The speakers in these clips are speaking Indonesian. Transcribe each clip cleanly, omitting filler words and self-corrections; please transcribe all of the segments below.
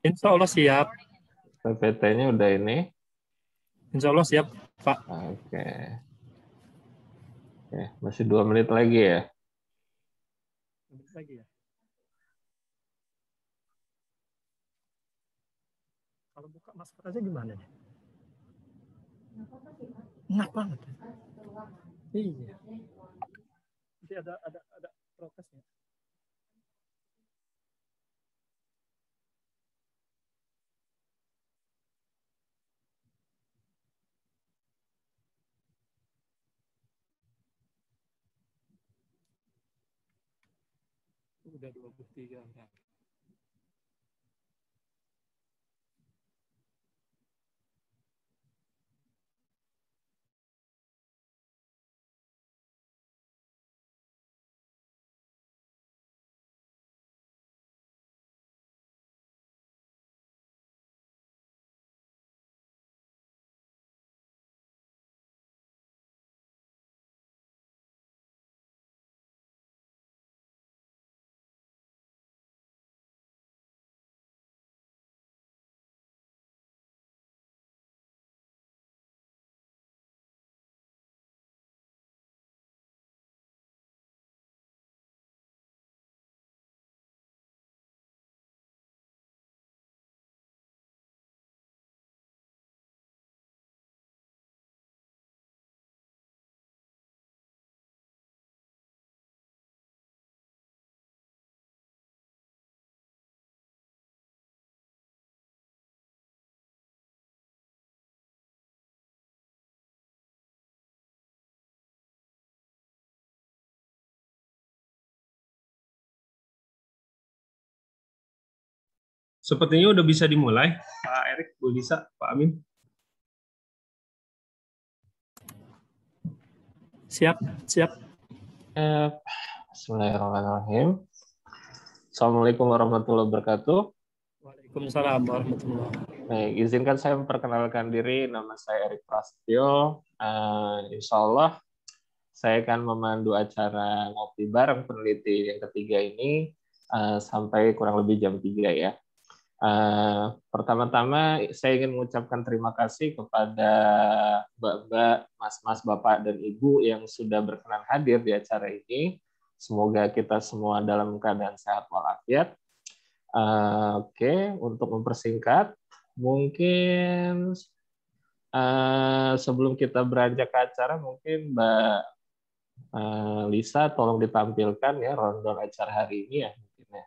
Insya Allah siap. PPT-nya udah ini. Insya Allah siap, Pak. Oke. Oke, masih 2 menit lagi ya. Lagi ya. Kalau buka masker aja gimana nih? Enak banget. Iya. Nanti ada protesnya. Udah 23. Sepertinya udah bisa dimulai, Pak Erik, Bu Lisa, Pak Amin. Siap, siap. Bismillahirrahmanirrahim. Assalamualaikum warahmatullahi wabarakatuh. Waalaikumsalam warahmatullahi wabarakatuh. Baik, izinkan saya memperkenalkan diri. Nama saya Erik Prasetyo. Insya Allah saya akan memandu acara ngopi bareng peneliti yang ketiga ini sampai kurang lebih jam 3 ya. Pertama-tama saya ingin mengucapkan terima kasih kepada Mbak-mbak, Mas-mas, Bapak, dan Ibu yang sudah berkenan hadir di acara ini. Semoga kita semua dalam keadaan sehat walafiat. Oke, untuk mempersingkat, mungkin sebelum kita beranjak ke acara, mungkin Mbak Lisa tolong ditampilkan ya rundown acara hari ini ya. Mungkin ya.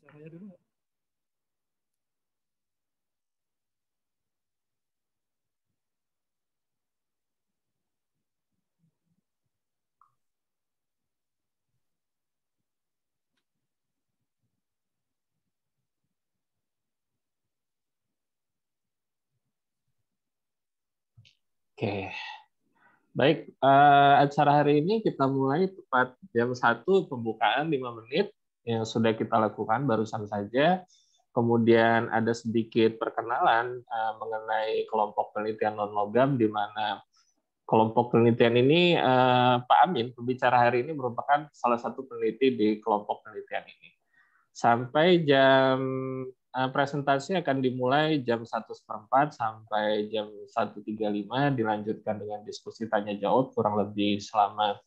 Caranya dulu. Oke. Baik, acara hari ini kita mulai tepat jam 1 pembukaan 5 menit yang sudah kita lakukan barusan saja. Kemudian ada sedikit perkenalan mengenai kelompok penelitian non-logam di mana kelompok penelitian ini Pak Amin, pembicara hari ini merupakan salah satu peneliti di kelompok penelitian ini. Sampai jam presentasi akan dimulai jam 1:15 sampai jam 1:35, dilanjutkan dengan diskusi tanya jawab kurang lebih selama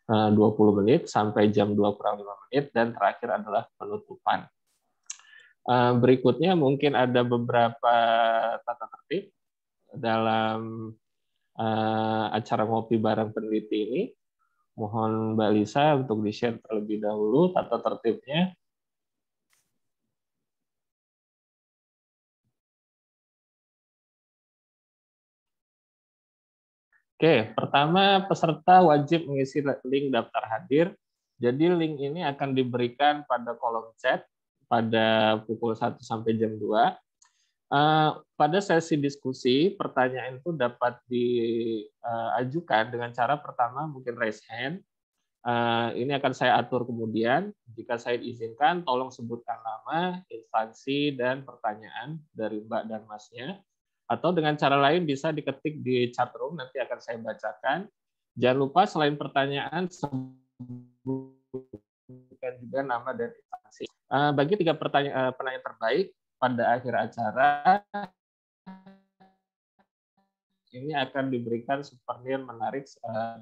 20 menit sampai jam 2 kurang 5 menit, dan terakhir adalah penutupan. Berikutnya mungkin ada beberapa tata tertib dalam acara ngopi bareng peneliti ini. Mohon Mbak Lisa untuk di-share terlebih dahulu tata tertibnya. Oke, pertama peserta wajib mengisi link daftar hadir. Jadi link ini akan diberikan pada kolom chat pada pukul 1 sampai jam 2. Pada sesi diskusi, pertanyaan itu dapat diajukan dengan cara pertama mungkin raise hand. Ini akan saya atur kemudian. Jika saya izinkan, tolong sebutkan nama, instansi, dan pertanyaan dari Mbak dan Masnya. Atau dengan cara lain bisa diketik di chat room, nanti akan saya bacakan. Jangan lupa selain pertanyaan, sebutkan juga nama dan instansi. Bagi 3 penanya terbaik pada akhir acara, ini akan diberikan souvenir menarik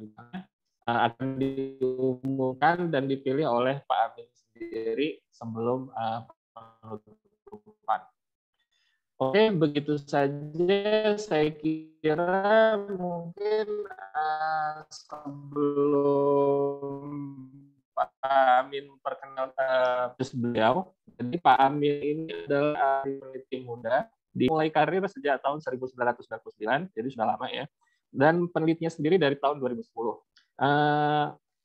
di mana akan diumumkan dan dipilih oleh Pak Amin sendiri sebelum penutupan. Oke, begitu saja. Saya kira mungkin sebelum Pak Amin perkenalkan beliau. Jadi Pak Amin ini adalah peneliti muda, dimulai karir sejak tahun 1999, jadi sudah lama ya. Dan penelitinya sendiri dari tahun 2010.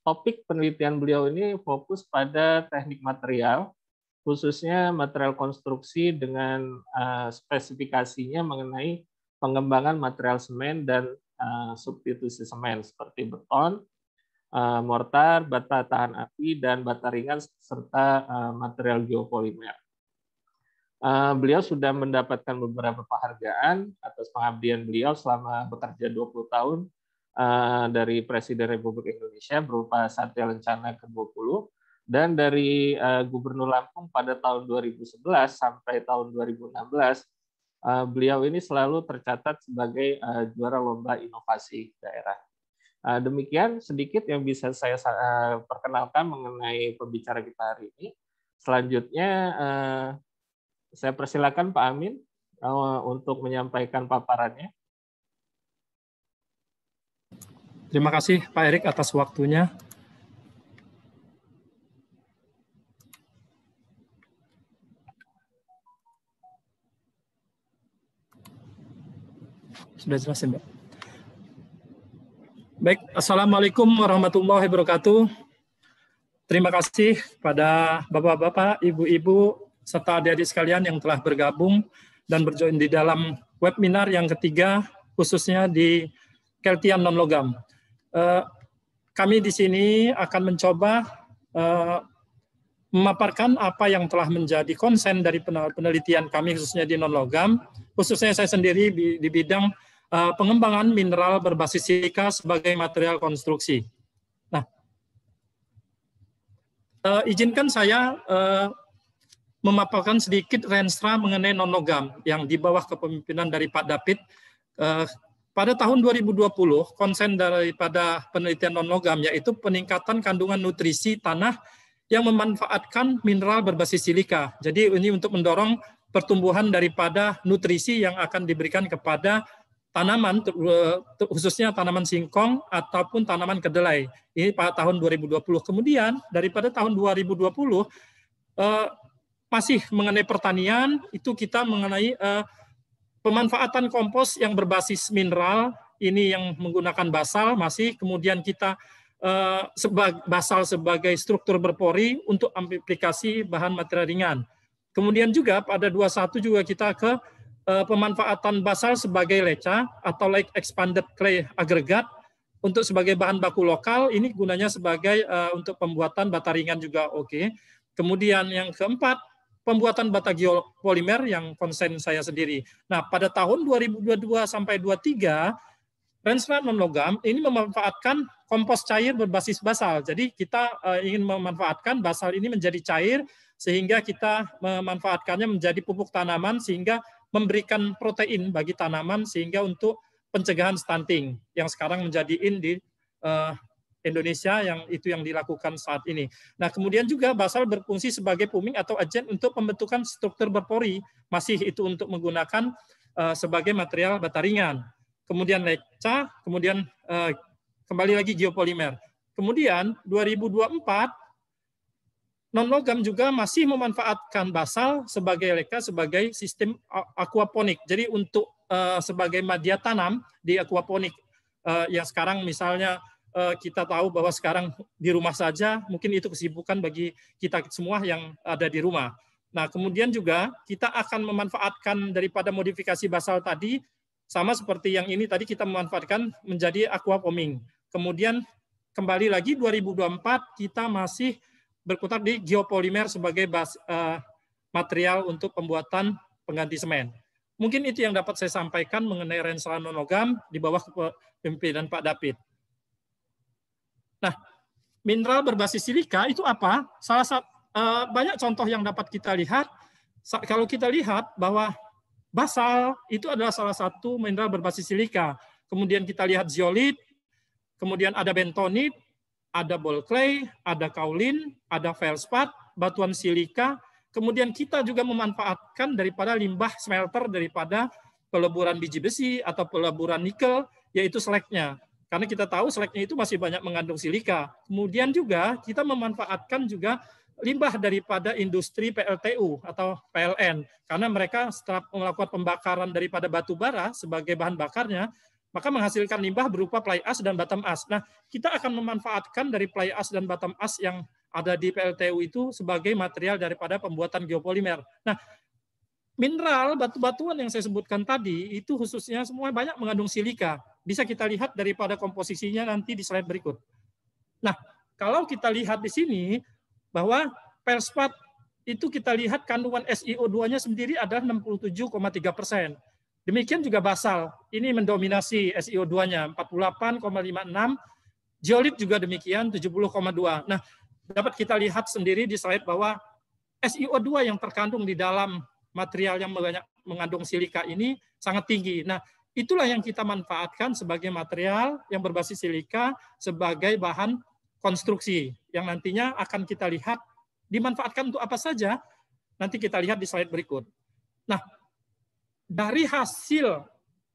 Topik penelitian beliau ini fokus pada teknik material, khususnya material konstruksi dengan spesifikasinya mengenai pengembangan material semen dan substitusi semen seperti beton, mortar, bata tahan api, dan bata ringan, serta material geopolimer. Beliau sudah mendapatkan beberapa penghargaan atas pengabdian beliau selama bekerja 20 tahun dari Presiden Republik Indonesia berupa Satya Lencana ke-20, dan dari Gubernur Lampung pada tahun 2011 sampai tahun 2016, beliau ini selalu tercatat sebagai juara lomba inovasi daerah. Demikian sedikit yang bisa saya perkenalkan mengenai pembicara kita hari ini. Selanjutnya saya persilakan Pak Amin untuk menyampaikan paparannya. Terima kasih Pak Erik atas waktunya. Sudah jelas ya, Mbak? Baik, Assalamualaikum warahmatullahi wabarakatuh. Terima kasih pada Bapak-Bapak, Ibu-Ibu, serta adik-adik sekalian yang telah bergabung dan berjoin di dalam webinar yang ketiga, khususnya di Keltian non-logam. Kami di sini akan mencoba memaparkan apa yang telah menjadi konsen dari penelitian kami, khususnya di non-logam, khususnya saya sendiri di bidang pengembangan mineral berbasis silika sebagai material konstruksi. Nah, izinkan saya memaparkan sedikit renstra mengenai non-logam yang di bawah kepemimpinan dari Pak David. Pada tahun 2020, konsen daripada penelitian non-logam yaitu peningkatan kandungan nutrisi tanah yang memanfaatkan mineral berbasis silika. Jadi ini untuk mendorong pertumbuhan daripada nutrisi yang akan diberikan kepada tanaman, khususnya tanaman singkong ataupun tanaman kedelai. Ini pada tahun 2020. Kemudian daripada tahun 2020 masih mengenai pertanian, itu kita mengenai pemanfaatan kompos yang berbasis mineral, ini yang menggunakan basal masih, kemudian kita basal sebagai struktur berpori untuk aplikasi bahan material ringan. Kemudian juga pada 21 juga kita ke pemanfaatan basal sebagai leca atau like expanded clay agregat untuk sebagai bahan baku lokal, ini gunanya sebagai untuk pembuatan bata ringan juga oke. Kemudian yang keempat, pembuatan bata geopolimer yang konsen saya sendiri. Nah, pada tahun 2022 sampai 2023, renstra non-logam ini memanfaatkan kompos cair berbasis basal. Jadi kita ingin memanfaatkan basal ini menjadi cair sehingga kita memanfaatkannya menjadi pupuk tanaman sehingga memberikan protein bagi tanaman sehingga untuk pencegahan stunting yang sekarang menjadi di Indonesia, yang itu yang dilakukan saat ini. Nah, kemudian juga basal berfungsi sebagai puming atau agen untuk pembentukan struktur berpori, masih itu untuk menggunakan sebagai material bata ringan. Kemudian leca, kemudian kembali lagi geopolimer. Kemudian 2024 non-logam juga masih memanfaatkan basal sebagai leca sebagai sistem aquaponik. Jadi untuk sebagai media tanam di aquaponik yang sekarang misalnya kita tahu bahwa sekarang di rumah saja mungkin itu kesibukan bagi kita semua yang ada di rumah. Nah, kemudian juga kita akan memanfaatkan daripada modifikasi basal tadi sama seperti yang ini tadi kita memanfaatkan menjadi aquapoming. Kemudian kembali lagi 2024 kita masih berkutat di geopolimer sebagai material untuk pembuatan pengganti semen. Mungkin itu yang dapat saya sampaikan mengenai renstra non-logam di bawah kepemimpinan Pak David. Nah, mineral berbasis silika itu apa? Salah satu banyak contoh yang dapat kita lihat. Kalau kita lihat bahwa basal itu adalah salah satu mineral berbasis silika. Kemudian kita lihat zeolit, kemudian ada bentonit, ada ball clay, ada kaolin, ada feldspat, batuan silika. Kemudian kita juga memanfaatkan daripada limbah smelter daripada peleburan biji besi atau peleburan nikel, yaitu slagnya. Karena kita tahu slagnya itu masih banyak mengandung silika. Kemudian juga kita memanfaatkan juga limbah daripada industri PLTU atau PLN. Karena mereka setelah melakukan pembakaran daripada batu bara sebagai bahan bakarnya, maka menghasilkan limbah berupa fly ash dan bottom ash. Nah, kita akan memanfaatkan dari fly ash dan bottom ash yang ada di PLTU itu sebagai material daripada pembuatan geopolimer. Nah, mineral batu-batuan yang saya sebutkan tadi itu khususnya semua banyak mengandung silika. Bisa kita lihat daripada komposisinya nanti di slide berikut. Nah, kalau kita lihat di sini bahwa feldspat itu kita lihat kandungan SiO2-nya sendiri adalah 67,3%. Demikian juga basal, ini mendominasi SiO2-nya 48,56. Zeolit juga demikian 70,2. Nah, dapat kita lihat sendiri di slide bahwa SiO2 yang terkandung di dalam material yang banyak mengandung silika ini sangat tinggi. Nah, itulah yang kita manfaatkan sebagai material yang berbasis silika sebagai bahan konstruksi yang nantinya akan kita lihat dimanfaatkan untuk apa saja. Nanti kita lihat di slide berikut. Nah, dari hasil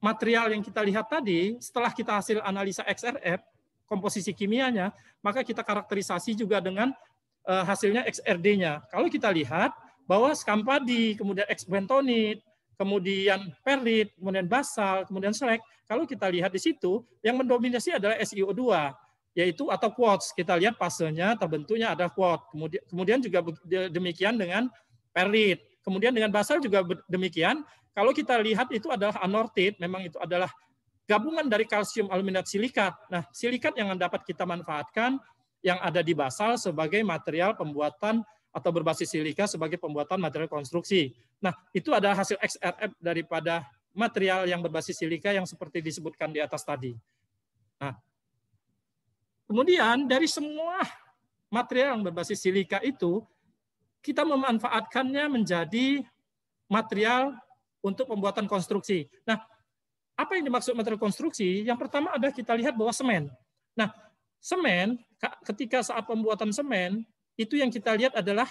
material yang kita lihat tadi, setelah kita hasil analisa XRF, komposisi kimianya, maka kita karakterisasi juga dengan hasilnya XRD-nya. Kalau kita lihat bahwa skampadi, kemudian bentonit, kemudian perlit, kemudian basal, kemudian slag, kalau kita lihat di situ, yang mendominasi adalah SiO2, yaitu atau quartz. Kita lihat fasenya terbentuknya ada quartz. Kemudian juga demikian dengan perlit. Kemudian dengan basal juga demikian. Kalau kita lihat itu adalah anortit, memang itu adalah gabungan dari kalsium aluminat silikat. Nah, silikat yang dapat kita manfaatkan yang ada di basal sebagai material pembuatan atau berbasis silika sebagai pembuatan material konstruksi. Nah, itu ada hasil XRF daripada material yang berbasis silika yang seperti disebutkan di atas tadi. Nah, kemudian dari semua material yang berbasis silika itu, kita memanfaatkannya menjadi material untuk pembuatan konstruksi. Nah, apa yang dimaksud material konstruksi? Yang pertama adalah kita lihat bahwa semen. Nah, semen, ketika saat pembuatan semen, itu yang kita lihat adalah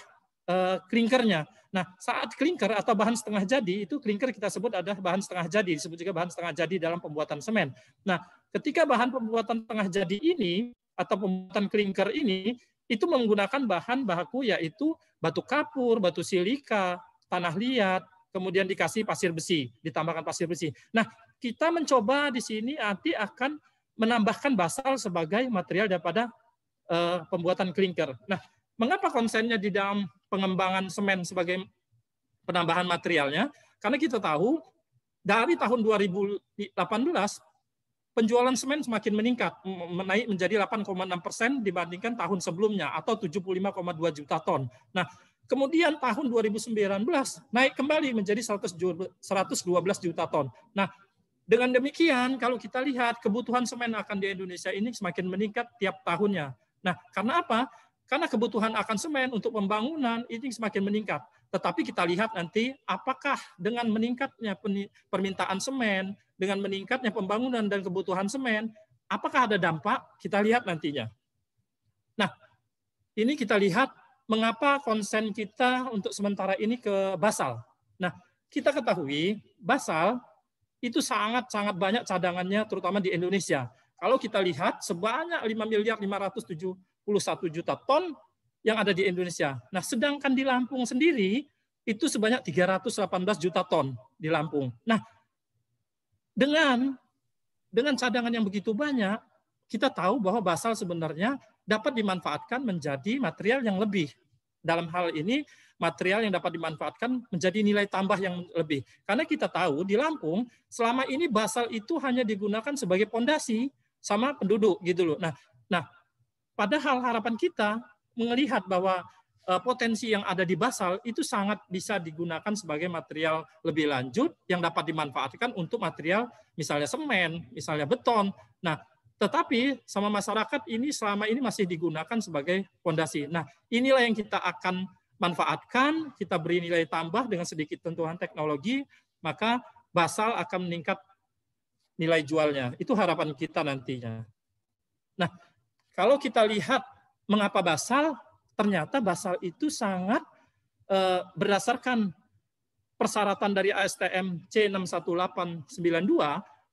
klinkernya. Nah, saat klinker atau bahan setengah jadi, itu klinker kita sebut adalah bahan setengah jadi, disebut juga bahan setengah jadi dalam pembuatan semen. Nah, ketika bahan pembuatan setengah jadi ini, atau pembuatan klinker ini, itu menggunakan bahan baku yaitu batu kapur, batu silika, tanah liat, kemudian dikasih pasir besi, ditambahkan pasir besi. Nah, kita mencoba di sini nanti akan menambahkan basal sebagai material daripada pembuatan klinker. Nah, mengapa konsennya di dalam pengembangan semen sebagai penambahan materialnya? Karena kita tahu dari tahun 2018 penjualan semen semakin meningkat, menaik menjadi 8,6% dibandingkan tahun sebelumnya atau 75,2 juta ton. Nah, kemudian tahun 2019 naik kembali menjadi 112 juta ton. Nah, dengan demikian kalau kita lihat kebutuhan semen akan di Indonesia ini semakin meningkat tiap tahunnya. Nah, karena apa? Karena kebutuhan akan semen untuk pembangunan ini semakin meningkat. Tetapi kita lihat nanti apakah dengan meningkatnya permintaan semen, dengan meningkatnya pembangunan dan kebutuhan semen, apakah ada dampak? Kita lihat nantinya. Nah, ini kita lihat mengapa konsen kita untuk sementara ini ke basal. Nah, kita ketahui basal itu sangat-sangat banyak cadangannya terutama di Indonesia. Kalau kita lihat sebanyak 5.571 juta ton yang ada di Indonesia. Nah, sedangkan di Lampung sendiri itu sebanyak 318 juta ton di Lampung. Nah, dengan cadangan yang begitu banyak, kita tahu bahwa basal sebenarnya dapat dimanfaatkan menjadi material yang lebih. Dalam hal ini, material yang dapat dimanfaatkan menjadi nilai tambah yang lebih. Karena kita tahu di Lampung, selama ini basal itu hanya digunakan sebagai pondasi sama penduduk gitu loh. Nah, padahal harapan kita melihat bahwa potensi yang ada di basal itu sangat bisa digunakan sebagai material lebih lanjut yang dapat dimanfaatkan untuk material misalnya semen, misalnya beton. Nah, tetapi sama masyarakat ini selama ini masih digunakan sebagai pondasi. Nah, inilah yang kita akan manfaatkan, kita beri nilai tambah dengan sedikit tentuan teknologi, maka basal akan meningkat nilai jualnya. Itu harapan kita nantinya. Nah, kalau kita lihat mengapa basal, ternyata basal itu sangat berdasarkan persyaratan dari ASTM C61892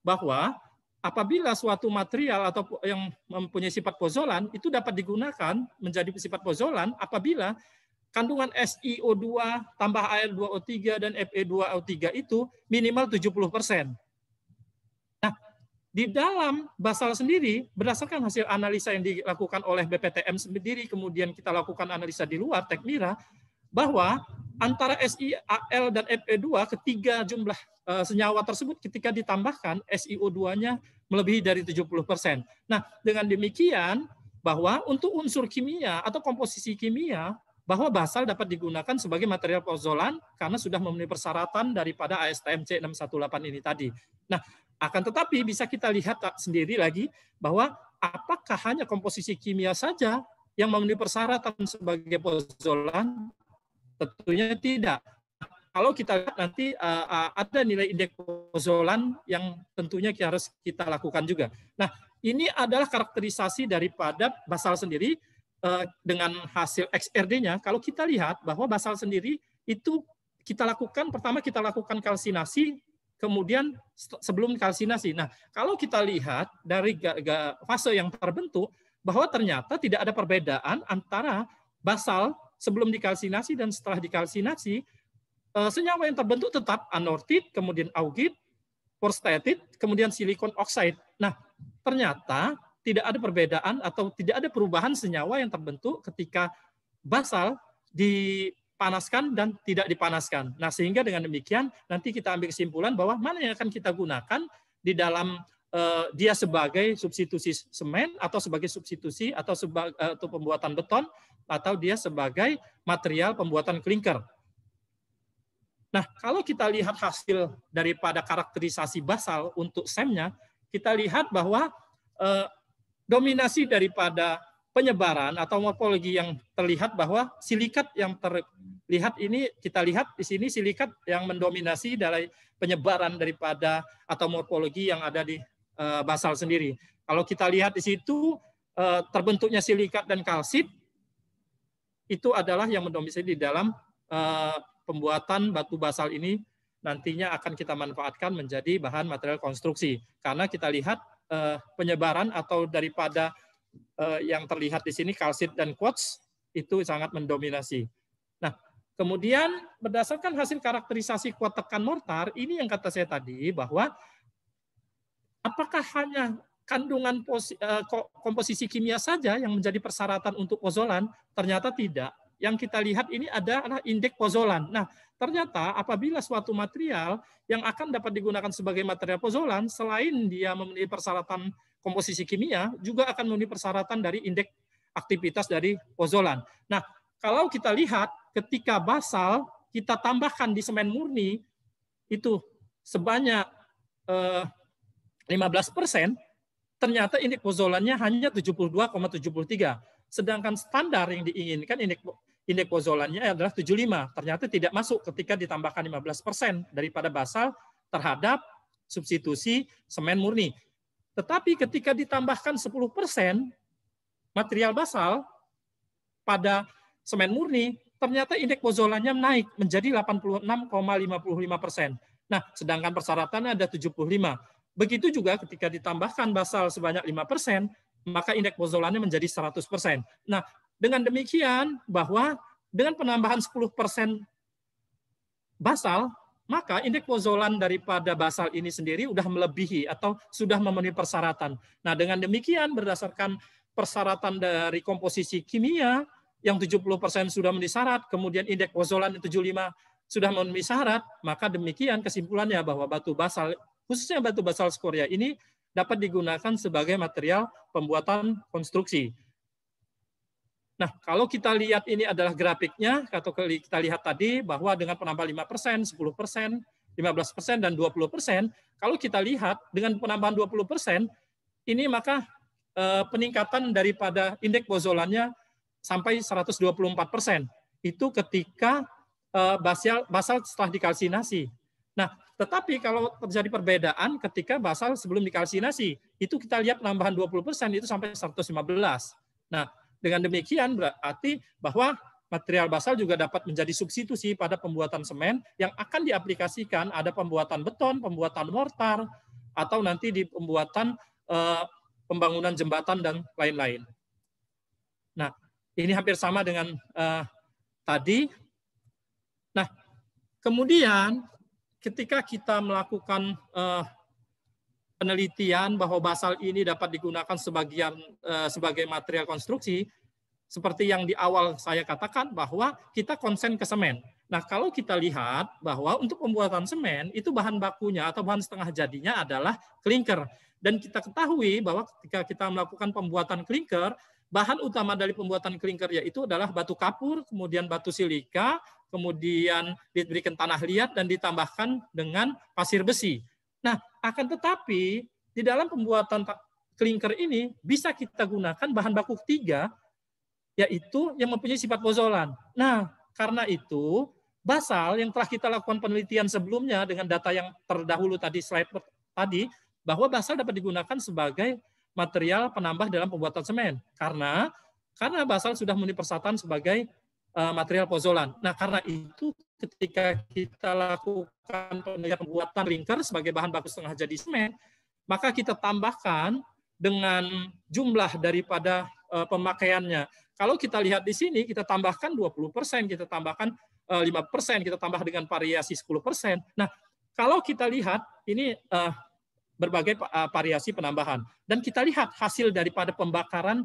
bahwa apabila suatu material atau yang mempunyai sifat pozolan itu dapat digunakan menjadi sifat pozolan apabila kandungan SiO2 tambah Al2O3 dan Fe2O3 itu minimal 70%. Nah, di dalam basal sendiri berdasarkan hasil analisa yang dilakukan oleh BPTM sendiri, kemudian kita lakukan analisa di luar Tekmira, bahwa antara SiAl dan Fe2 ketiga jumlah senyawa tersebut ketika ditambahkan SiO2-nya melebihi dari 70%. Nah, dengan demikian bahwa untuk unsur kimia atau komposisi kimia bahwa basal dapat digunakan sebagai material pozolan karena sudah memenuhi persyaratan daripada ASTM C618 ini tadi. Nah, akan tetapi bisa kita lihat sendiri lagi bahwa apakah hanya komposisi kimia saja yang memenuhi persyaratan sebagai pozolan? Tentunya tidak. Kalau kita lihat nanti ada nilai indeks pozolan yang tentunya harus kita lakukan juga. Nah, ini adalah karakterisasi daripada basal sendiri dengan hasil XRD-nya. Kalau kita lihat bahwa basal sendiri itu kita lakukan, pertama kita lakukan kalsinasi, kemudian sebelum kalsinasi. Nah, kalau kita lihat dari fase yang terbentuk, bahwa ternyata tidak ada perbedaan antara basal sebelum dikalsinasi dan setelah dikalsinasi, senyawa yang terbentuk tetap anortit, kemudian augit, porstatit, kemudian silikon oxide. Nah, ternyata tidak ada perbedaan atau tidak ada perubahan senyawa yang terbentuk ketika basal dipanaskan dan tidak dipanaskan. Nah, sehingga dengan demikian nanti kita ambil kesimpulan bahwa mana yang akan kita gunakan di dalam dia sebagai substitusi semen atau sebagai substitusi atau pembuatan beton atau dia sebagai material pembuatan klinker. Nah, kalau kita lihat hasil daripada karakterisasi basal untuk SEM-nya, kita lihat bahwa dominasi daripada penyebaran atau morfologi yang terlihat bahwa silikat yang terlihat ini, kita lihat di sini silikat yang mendominasi dari penyebaran daripada atau morfologi yang ada di basal sendiri. Kalau kita lihat di situ terbentuknya silikat dan kalsit itu adalah yang mendominasi di dalam pembuatan batu basal ini nantinya akan kita manfaatkan menjadi bahan material konstruksi. Karena kita lihat penyebaran atau daripada yang terlihat di sini kalsit dan quartz itu sangat mendominasi. Nah, kemudian berdasarkan hasil karakterisasi kuat tekan mortar, ini yang kata saya tadi bahwa apakah hanya kandungan komposisi kimia saja yang menjadi persyaratan untuk pozolan? Ternyata tidak. Yang kita lihat ini adalah indeks pozolan. Nah, ternyata apabila suatu material yang akan dapat digunakan sebagai material pozolan, selain dia memenuhi persyaratan komposisi kimia, juga akan memenuhi persyaratan dari indeks aktivitas dari pozolan. Nah, kalau kita lihat ketika basal kita tambahkan di semen murni, itu sebanyak 15%, ternyata indeks pozolannya hanya 72,73. Sedangkan standar yang diinginkan indeks pozolannya adalah 75. Ternyata tidak masuk ketika ditambahkan 15% daripada basal terhadap substitusi semen murni. Tetapi ketika ditambahkan 10% material basal pada semen murni, ternyata indeks pozolannya naik menjadi 86,55%. Nah, sedangkan persyaratannya ada 75. Begitu juga ketika ditambahkan basal sebanyak 5%, maka indeks pozolannya menjadi 100%. Nah, dengan demikian bahwa dengan penambahan 10% basal, maka indeks pozolan daripada basal ini sendiri sudah melebihi atau sudah memenuhi persyaratan. Nah, dengan demikian berdasarkan persyaratan dari komposisi kimia yang 70% sudah memenuhi syarat, kemudian indeks pozolan 75 sudah memenuhi syarat, maka demikian kesimpulannya bahwa batu basal, khususnya batu basal skoria ini dapat digunakan sebagai material pembuatan konstruksi. Nah, kalau kita lihat ini adalah grafiknya, atau kita lihat tadi bahwa dengan penambahan 5%, 10%, 15%, dan 20%, kalau kita lihat dengan penambahan 20%, ini maka peningkatan daripada indeks pozolannya sampai 124%. itu ketika basal setelah dikalsinasi. Nah, tetapi kalau terjadi perbedaan ketika basal sebelum dikalsinasi, itu kita lihat penambahan 20% itu sampai 115. Nah, dengan demikian berarti bahwa material basal juga dapat menjadi substitusi pada pembuatan semen yang akan diaplikasikan ada pembuatan beton, pembuatan mortar, atau nanti di pembuatan pembangunan jembatan dan lain-lain. Nah, ini hampir sama dengan tadi. Nah, kemudian ketika kita melakukan penelitian bahwa basal ini dapat digunakan sebagai material konstruksi, seperti yang di awal saya katakan bahwa kita konsen ke semen. Nah, kalau kita lihat bahwa untuk pembuatan semen itu bahan bakunya atau bahan setengah jadinya adalah klinker. Dan kita ketahui bahwa ketika kita melakukan pembuatan klinker, bahan utama dari pembuatan klinker yaitu adalah batu kapur, kemudian batu silika, kemudian diberikan tanah liat dan ditambahkan dengan pasir besi. Nah, akan tetapi di dalam pembuatan klinker ini bisa kita gunakan bahan baku ketiga, yaitu yang mempunyai sifat pozolan. Nah, karena itu basal yang telah kita lakukan penelitian sebelumnya dengan data yang terdahulu tadi, slide tadi, bahwa basal dapat digunakan sebagai material penambah dalam pembuatan semen karena basal sudah memenuhi persyaratan sebagai material pozolan. Nah, karena itu ketika kita lakukan penelitian pembuatan klinker sebagai bahan baku setengah jadi semen, maka kita tambahkan dengan jumlah daripada pemakaiannya. Kalau kita lihat di sini, kita tambahkan 20%, kita tambahkan 5%, kita tambah dengan variasi 10%. Nah, kalau kita lihat ini berbagai variasi penambahan. Dan kita lihat hasil daripada pembakaran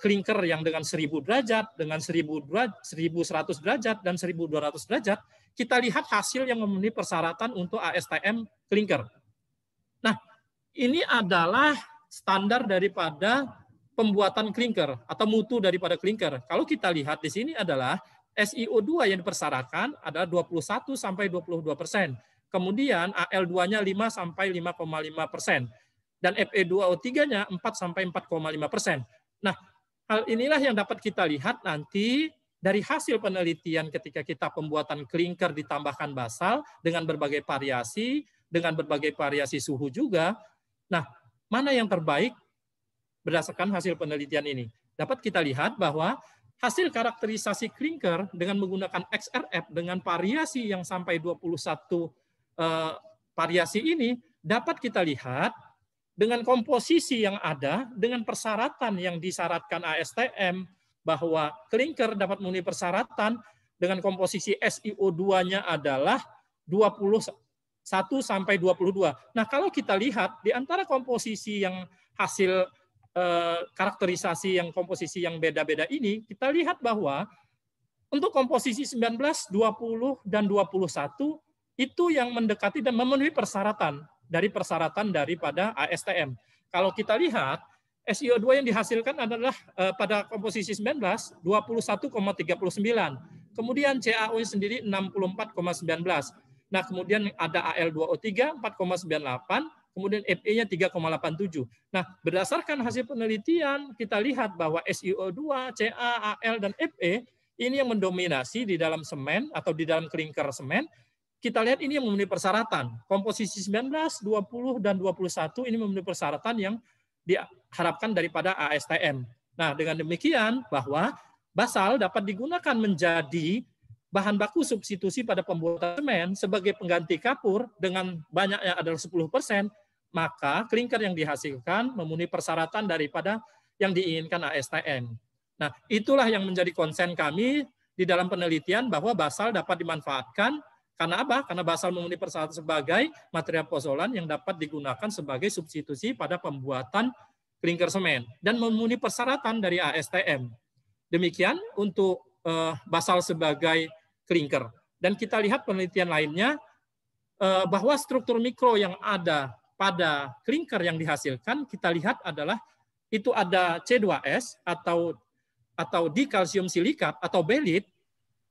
klinker yang dengan 1000 derajat, dengan 1100 derajat, dan 1200 derajat, kita lihat hasil yang memenuhi persyaratan untuk ASTM klinker. Nah, ini adalah standar daripada pembuatan klinker atau mutu daripada klinker. Kalau kita lihat di sini adalah SiO2 yang dipersyaratkan adalah 21 sampai 22%. Kemudian AL2-nya 5 sampai 5,5%. Dan Fe2O3-nya 4 sampai 4,5%. Nah, hal inilah yang dapat kita lihat nanti dari hasil penelitian ketika kita pembuatan klinker ditambahkan basal dengan berbagai variasi suhu juga. Nah, mana yang terbaik berdasarkan hasil penelitian ini? Dapat kita lihat bahwa hasil karakterisasi klinker dengan menggunakan XRF dengan variasi yang sampai 21 variasi ini dapat kita lihat dengan komposisi yang ada, dengan persyaratan yang disyaratkan ASTM bahwa klinker dapat memenuhi persyaratan dengan komposisi SiO2-nya adalah 21 sampai 22. Nah, kalau kita lihat di antara komposisi yang hasil karakterisasi yang komposisi yang beda-beda ini, kita lihat bahwa untuk komposisi 19, 20, dan 21 itu yang mendekati dan memenuhi persyaratan daripada ASTM. Kalau kita lihat, SiO2 yang dihasilkan adalah pada komposisi 19, 21,39. Kemudian CaO sendiri 64,19. Nah, kemudian ada Al2O3 4,98, kemudian Fe-nya 3,87. Nah, berdasarkan hasil penelitian, kita lihat bahwa SiO2, Ca, Al, dan Fe ini yang mendominasi di dalam semen atau di dalam klinker semen. Kita lihat ini yang memenuhi persyaratan. Komposisi 19, 20, dan 21 ini memenuhi persyaratan yang diharapkan daripada ASTM. Nah, dengan demikian bahwa basal dapat digunakan menjadi bahan baku substitusi pada pembuatan semen sebagai pengganti kapur dengan banyaknya adalah 10%, maka klinker yang dihasilkan memenuhi persyaratan daripada yang diinginkan ASTM. Nah, itulah yang menjadi konsen kami di dalam penelitian bahwa basal dapat dimanfaatkan. Karena apa? Karena basal memenuhi persyaratan sebagai material pozolan yang dapat digunakan sebagai substitusi pada pembuatan klinker semen dan memenuhi persyaratan dari ASTM. Demikian untuk basal sebagai klinker. Dan kita lihat penelitian lainnya bahwa struktur mikro yang ada pada klinker yang dihasilkan kita lihat adalah itu ada C2S atau dikalsium silikat atau belit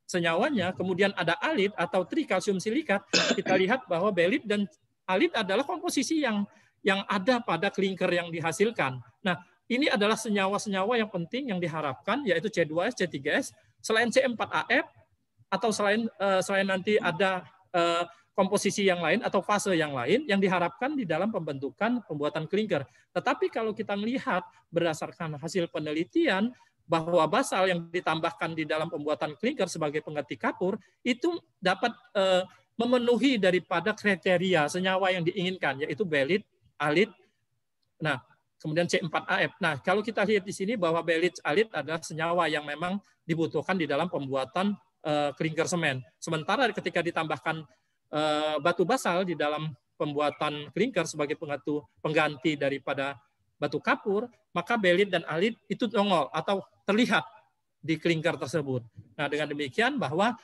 senyawanya, kemudian ada alit atau trikalsium silikat. Kita lihat bahwa belit dan alit adalah komposisi yang ada pada klinker yang dihasilkan. Nah, ini adalah senyawa-senyawa yang penting yang diharapkan, yaitu C2S, C3S, selain C4AF atau selain nanti ada komposisi yang lain atau fase yang lain yang diharapkan di dalam pembentukan pembuatan klinker. Tetapi kalau kita melihat berdasarkan hasil penelitian bahwa basal yang ditambahkan di dalam pembuatan klinker sebagai pengganti kapur itu dapat memenuhi daripada kriteria senyawa yang diinginkan, yaitu belit, alit, nah kemudian C4AF. Nah, kalau kita lihat di sini bahwa belit, alit adalah senyawa yang memang dibutuhkan di dalam pembuatan klinker semen. Sementara ketika ditambahkan batu basal di dalam pembuatan klinker sebagai pengganti daripada batu kapur, maka belit dan alit itu nongol atau terlihat di klinker tersebut. Nah, dengan demikian bahwa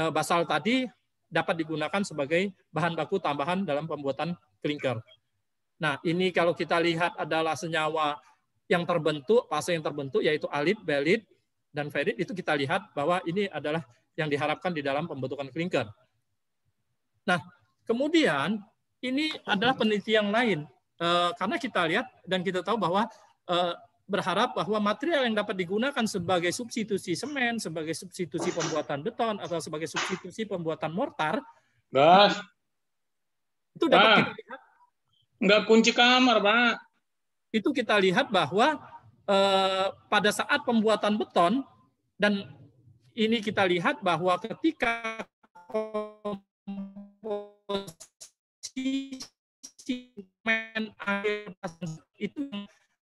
basal tadi dapat digunakan sebagai bahan baku tambahan dalam pembuatan klinker. Nah, ini kalau kita lihat adalah senyawa yang terbentuk, fase yang terbentuk yaitu alit, belit, dan ferit, itu kita lihat bahwa ini adalah yang diharapkan di dalam pembentukan klinker. Nah, kemudian ini adalah penelitian lain. Karena kita lihat dan kita tahu bahwa berharap bahwa material yang dapat digunakan sebagai substitusi semen, sebagai substitusi pembuatan beton, atau sebagai substitusi pembuatan mortar, itu dapat kita lihat. Nggak kunci kamar, Pak. Itu kita lihat bahwa pada saat pembuatan beton, dan ini kita lihat bahwa ketika komposisi semen air itu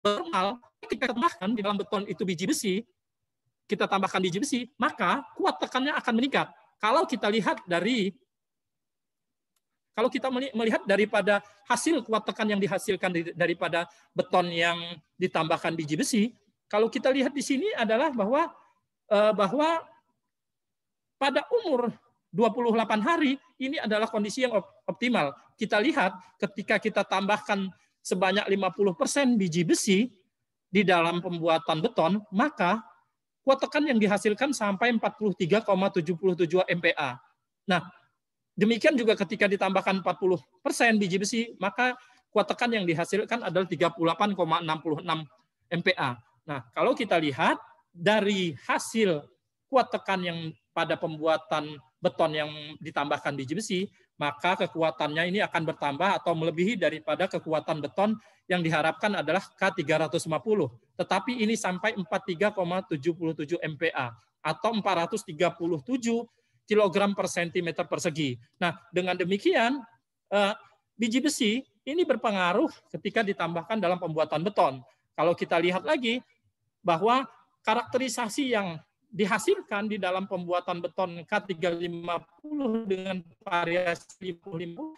normal, ketika tambahkan di dalam beton itu biji besi, kita tambahkan biji besi, maka kuat tekannya akan meningkat. Kalau kita lihat melihat daripada hasil kuat tekan yang dihasilkan daripada beton yang ditambahkan biji besi, kalau kita lihat di sini adalah bahwa pada umur 28 hari ini adalah kondisi yang optimal. Kita lihat ketika kita tambahkan sebanyak 50% biji besi di dalam pembuatan beton, maka kuat tekan yang dihasilkan sampai 43,77 MPa. Nah, demikian juga ketika ditambahkan 40% biji besi, maka kuat tekan yang dihasilkan adalah 38,66 MPa. Nah, kalau kita lihat dari hasil kuat tekan yang pada pembuatan beton yang ditambahkan biji besi, maka kekuatannya ini akan bertambah atau melebihi daripada kekuatan beton yang diharapkan adalah K350. Tetapi ini sampai 43,77 MPa atau 437 kg per cm persegi. Nah, dengan demikian biji besi ini berpengaruh ketika ditambahkan dalam pembuatan beton. Kalau kita lihat lagi bahwa karakterisasi yang dihasilkan di dalam pembuatan beton K350 dengan variasi 50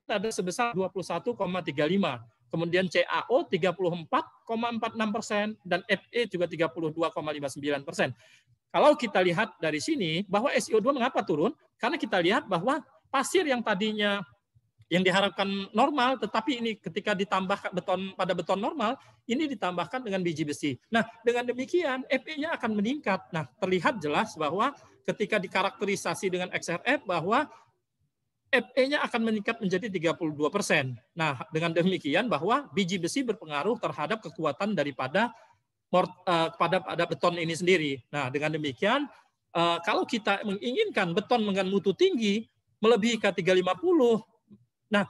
ada sebesar 21,35, kemudian CaO 34,46% dan Fe juga 32,59%. Kalau kita lihat dari sini bahwa SiO2 mengapa turun? Karena kita lihat bahwa pasir yang tadinya yang diharapkan normal, tetapi ini ketika ditambah pada beton normal, ini ditambahkan dengan biji besi. Nah, dengan demikian Fe-nya akan meningkat. Nah, terlihat jelas bahwa ketika dikarakterisasi dengan XRF bahwa Fe-nya akan meningkat menjadi 32%. Nah, dengan demikian bahwa biji besi berpengaruh terhadap kekuatan daripada pada beton ini sendiri. Nah, dengan demikian kalau kita menginginkan beton dengan mutu tinggi melebihi K350, nah,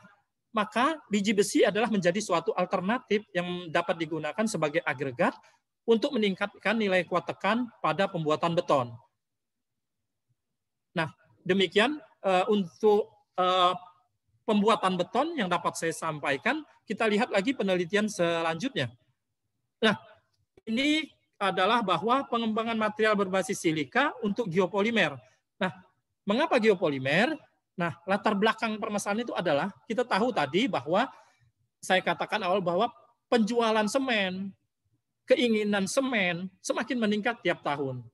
maka biji besi adalah menjadi suatu alternatif yang dapat digunakan sebagai agregat untuk meningkatkan nilai kuat tekan pada pembuatan beton. Nah, demikian untuk pembuatan beton yang dapat saya sampaikan. Kita lihat lagi penelitian selanjutnya. Nah, ini adalah bahwa pengembangan material berbasis silika untuk geopolimer. Nah, mengapa geopolimer? Nah, latar belakang permasalahan itu adalah kita tahu tadi bahwa saya katakan awal bahwa penjualan semen, keinginan semen semakin meningkat tiap tahun.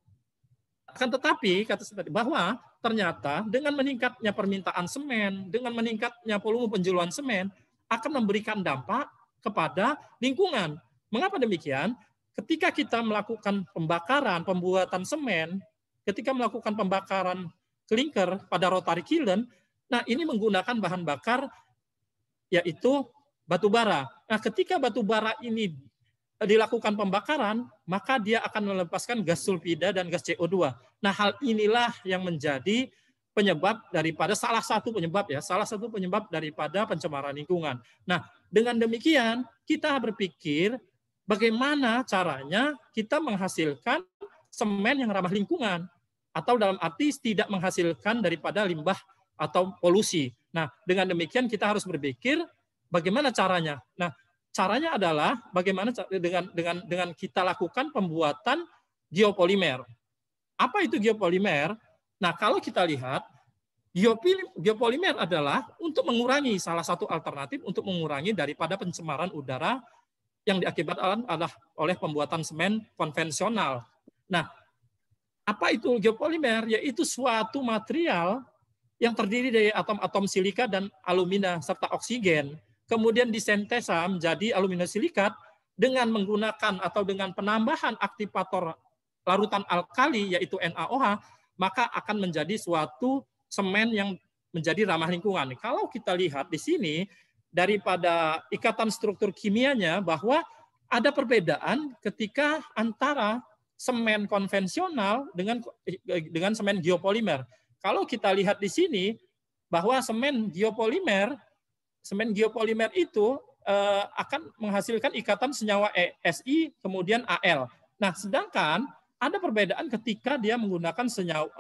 Akan tetapi kata saya tadi bahwa ternyata dengan meningkatnya permintaan semen, dengan meningkatnya volume penjualan semen akan memberikan dampak kepada lingkungan. Mengapa demikian? Ketika kita melakukan pembakaran, pembuatan semen, ketika melakukan pembakaran klinker pada rotary kiln, nah ini menggunakan bahan bakar yaitu batu bara. Nah, ketika batu bara ini dilakukan pembakaran, maka dia akan melepaskan gas sulfida dan gas CO2. Nah, hal inilah yang menjadi penyebab daripada salah satu penyebab daripada pencemaran lingkungan. Nah, dengan demikian kita berpikir bagaimana caranya kita menghasilkan semen yang ramah lingkungan, atau dalam arti tidak menghasilkan daripada limbah atau polusi. Nah, dengan demikian kita harus berpikir bagaimana caranya. Nah, caranya adalah bagaimana dengan kita lakukan pembuatan geopolimer. Apa itu geopolimer? Nah, kalau kita lihat, geopolimer adalah untuk mengurangi, salah satu alternatif untuk mengurangi daripada pencemaran udara yang diakibatkan adalah oleh pembuatan semen konvensional. Nah, apa itu geopolimer? Yaitu suatu material yang terdiri dari atom-atom silika dan alumina serta oksigen, kemudian disintesa menjadi aluminosilikat dengan menggunakan atau dengan penambahan aktivator larutan alkali yaitu NaOH, maka akan menjadi suatu semen yang menjadi ramah lingkungan. Kalau kita lihat di sini daripada ikatan struktur kimianya bahwa ada perbedaan ketika antara semen konvensional dengan semen geopolimer. Kalau kita lihat di sini bahwa semen geopolimer itu akan menghasilkan ikatan senyawa Si kemudian Al. Nah, sedangkan ada perbedaan ketika dia menggunakan senyawa.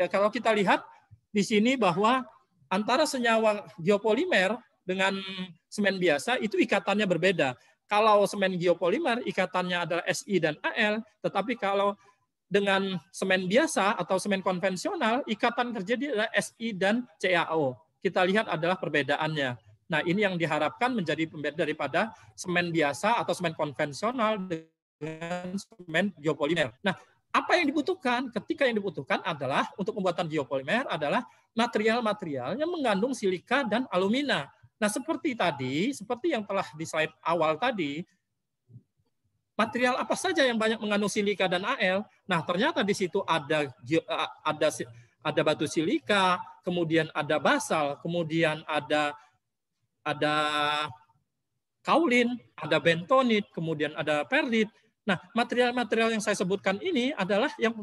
Kalau kita lihat di sini bahwa antara senyawa geopolimer dengan semen biasa itu ikatannya berbeda. Kalau semen geopolimer ikatannya adalah Si dan Al, tetapi kalau dengan semen biasa atau semen konvensional ikatan terjadi adalah Si dan CaO. Kita lihat adalah perbedaannya. Nah, ini yang diharapkan menjadi pembeda daripada semen biasa atau semen konvensional dengan semen geopolimer. Nah, apa yang dibutuhkan? Ketika yang dibutuhkan adalah untuk pembuatan geopolimer adalah material-material yang mengandung silika dan alumina. Nah, seperti yang telah di slide awal tadi, material apa saja yang banyak mengandung silika dan Al? Nah, ternyata di situ ada batu silika, kemudian ada basal, kemudian ada kaolin, ada bentonit, kemudian ada perlit. Nah, material-material yang saya sebutkan ini adalah yang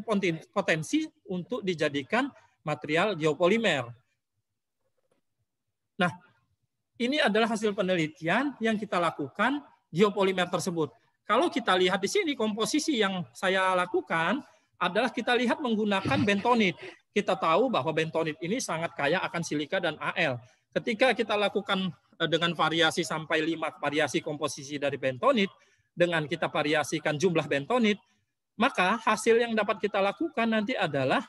potensi untuk dijadikan material geopolimer. Nah, ini adalah hasil penelitian yang kita lakukan geopolimer tersebut. Kalau kita lihat di sini komposisi yang saya lakukan adalah kita lihat menggunakan bentonit. Kita tahu bahwa bentonit ini sangat kaya akan silika dan Al. Ketika kita lakukan dengan variasi sampai 5 variasi komposisi dari bentonit, dengan kita variasikan jumlah bentonit, maka hasil yang dapat kita lakukan nanti adalah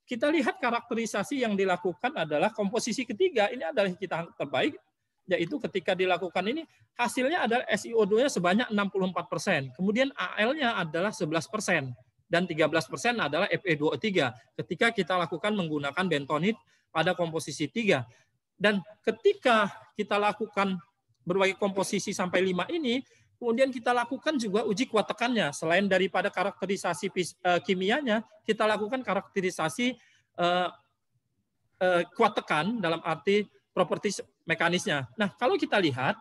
kita lihat karakterisasi yang dilakukan adalah komposisi ketiga. Ini adalah kita terbaik, yaitu ketika dilakukan ini hasilnya adalah SiO2-nya sebanyak 64%, kemudian Al-nya adalah 11%, dan 13% adalah Fe2O3 ketika kita lakukan menggunakan bentonit pada komposisi 3. Dan ketika kita lakukan berbagai komposisi sampai 5 ini, kemudian kita lakukan juga uji kuat tekannya. Selain daripada karakterisasi kimianya, kita lakukan karakterisasi kuat tekan dalam arti properti mekanisnya. Nah, kalau kita lihat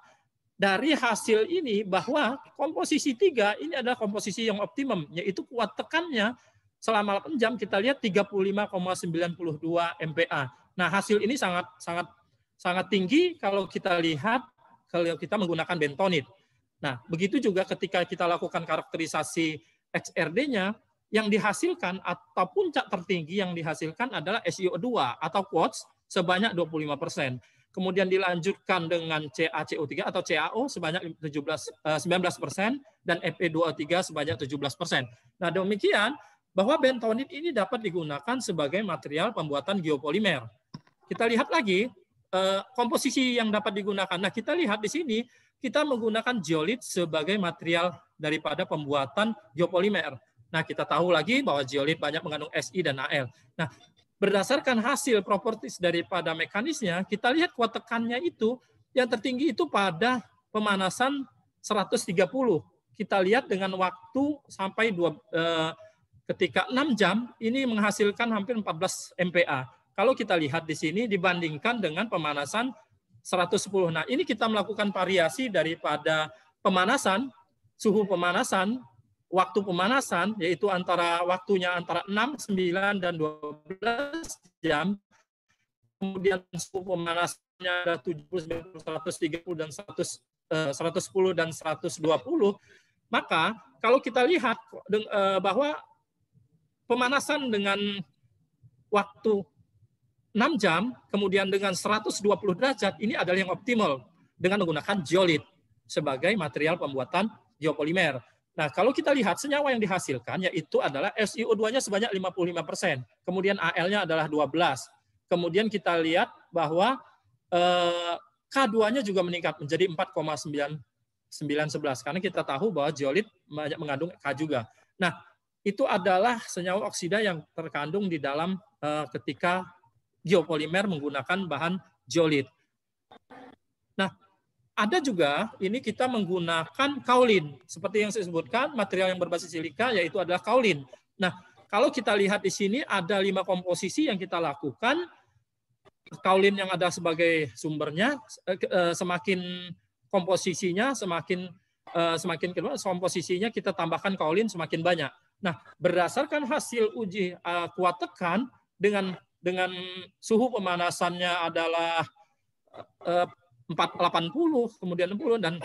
dari hasil ini bahwa komposisi 3 ini adalah komposisi yang optimum, yaitu kuat tekannya selama 8 jam kita lihat 35,92 MPa. Nah, hasil ini sangat tinggi kalau kita lihat kalau kita menggunakan bentonit. Nah, begitu juga ketika kita lakukan karakterisasi XRD-nya, yang dihasilkan atau puncak tertinggi yang dihasilkan adalah SiO2 atau quartz sebanyak 25%. Kemudian dilanjutkan dengan CaCO3 atau CaO sebanyak 19% dan Fe2O3 sebanyak 17%. Nah, demikian bahwa bentonit ini dapat digunakan sebagai material pembuatan geopolimer. Kita lihat lagi komposisi yang dapat digunakan. Nah, kita lihat di sini kita menggunakan zeolit sebagai material daripada pembuatan geopolimer. Nah, kita tahu lagi bahwa zeolit banyak mengandung Si dan Al. Nah, berdasarkan hasil properties daripada mekanisnya, kita lihat kuat tekannya itu yang tertinggi itu pada pemanasan 130. Kita lihat dengan waktu sampai ketika 6 jam ini menghasilkan hampir 14 MPa. Kalau kita lihat di sini dibandingkan dengan pemanasan 110. Nah, ini kita melakukan variasi daripada pemanasan suhu pemanasan, waktu pemanasan, yaitu waktunya antara 6, 9, dan 12 jam, kemudian suhu pemanasannya ada 70, 130, dan 110, dan 120, maka kalau kita lihat bahwa pemanasan dengan waktu 6 jam, kemudian dengan 120 derajat, ini adalah yang optimal dengan menggunakan zeolit sebagai material pembuatan geopolimer. Nah, kalau kita lihat senyawa yang dihasilkan, yaitu adalah SiO2-nya sebanyak 55%, kemudian Al-nya adalah 12. Kemudian kita lihat bahwa K2-nya juga meningkat menjadi 4,911, karena kita tahu bahwa zeolit banyak mengandung K juga. Nah, itu adalah senyawa oksida yang terkandung di dalam ketika geopolimer menggunakan bahan zeolit. Nah, ada juga ini kita menggunakan kaolin. Seperti yang saya sebutkan, material yang berbasis silika yaitu adalah kaolin. Nah, kalau kita lihat di sini ada 5 komposisi yang kita lakukan. Kaolin yang ada sebagai sumbernya, semakin komposisinya semakin komposisinya kita tambahkan kaolin semakin banyak. Nah, berdasarkan hasil uji kuat tekan dengan suhu pemanasannya adalah 480, kemudian 60, dan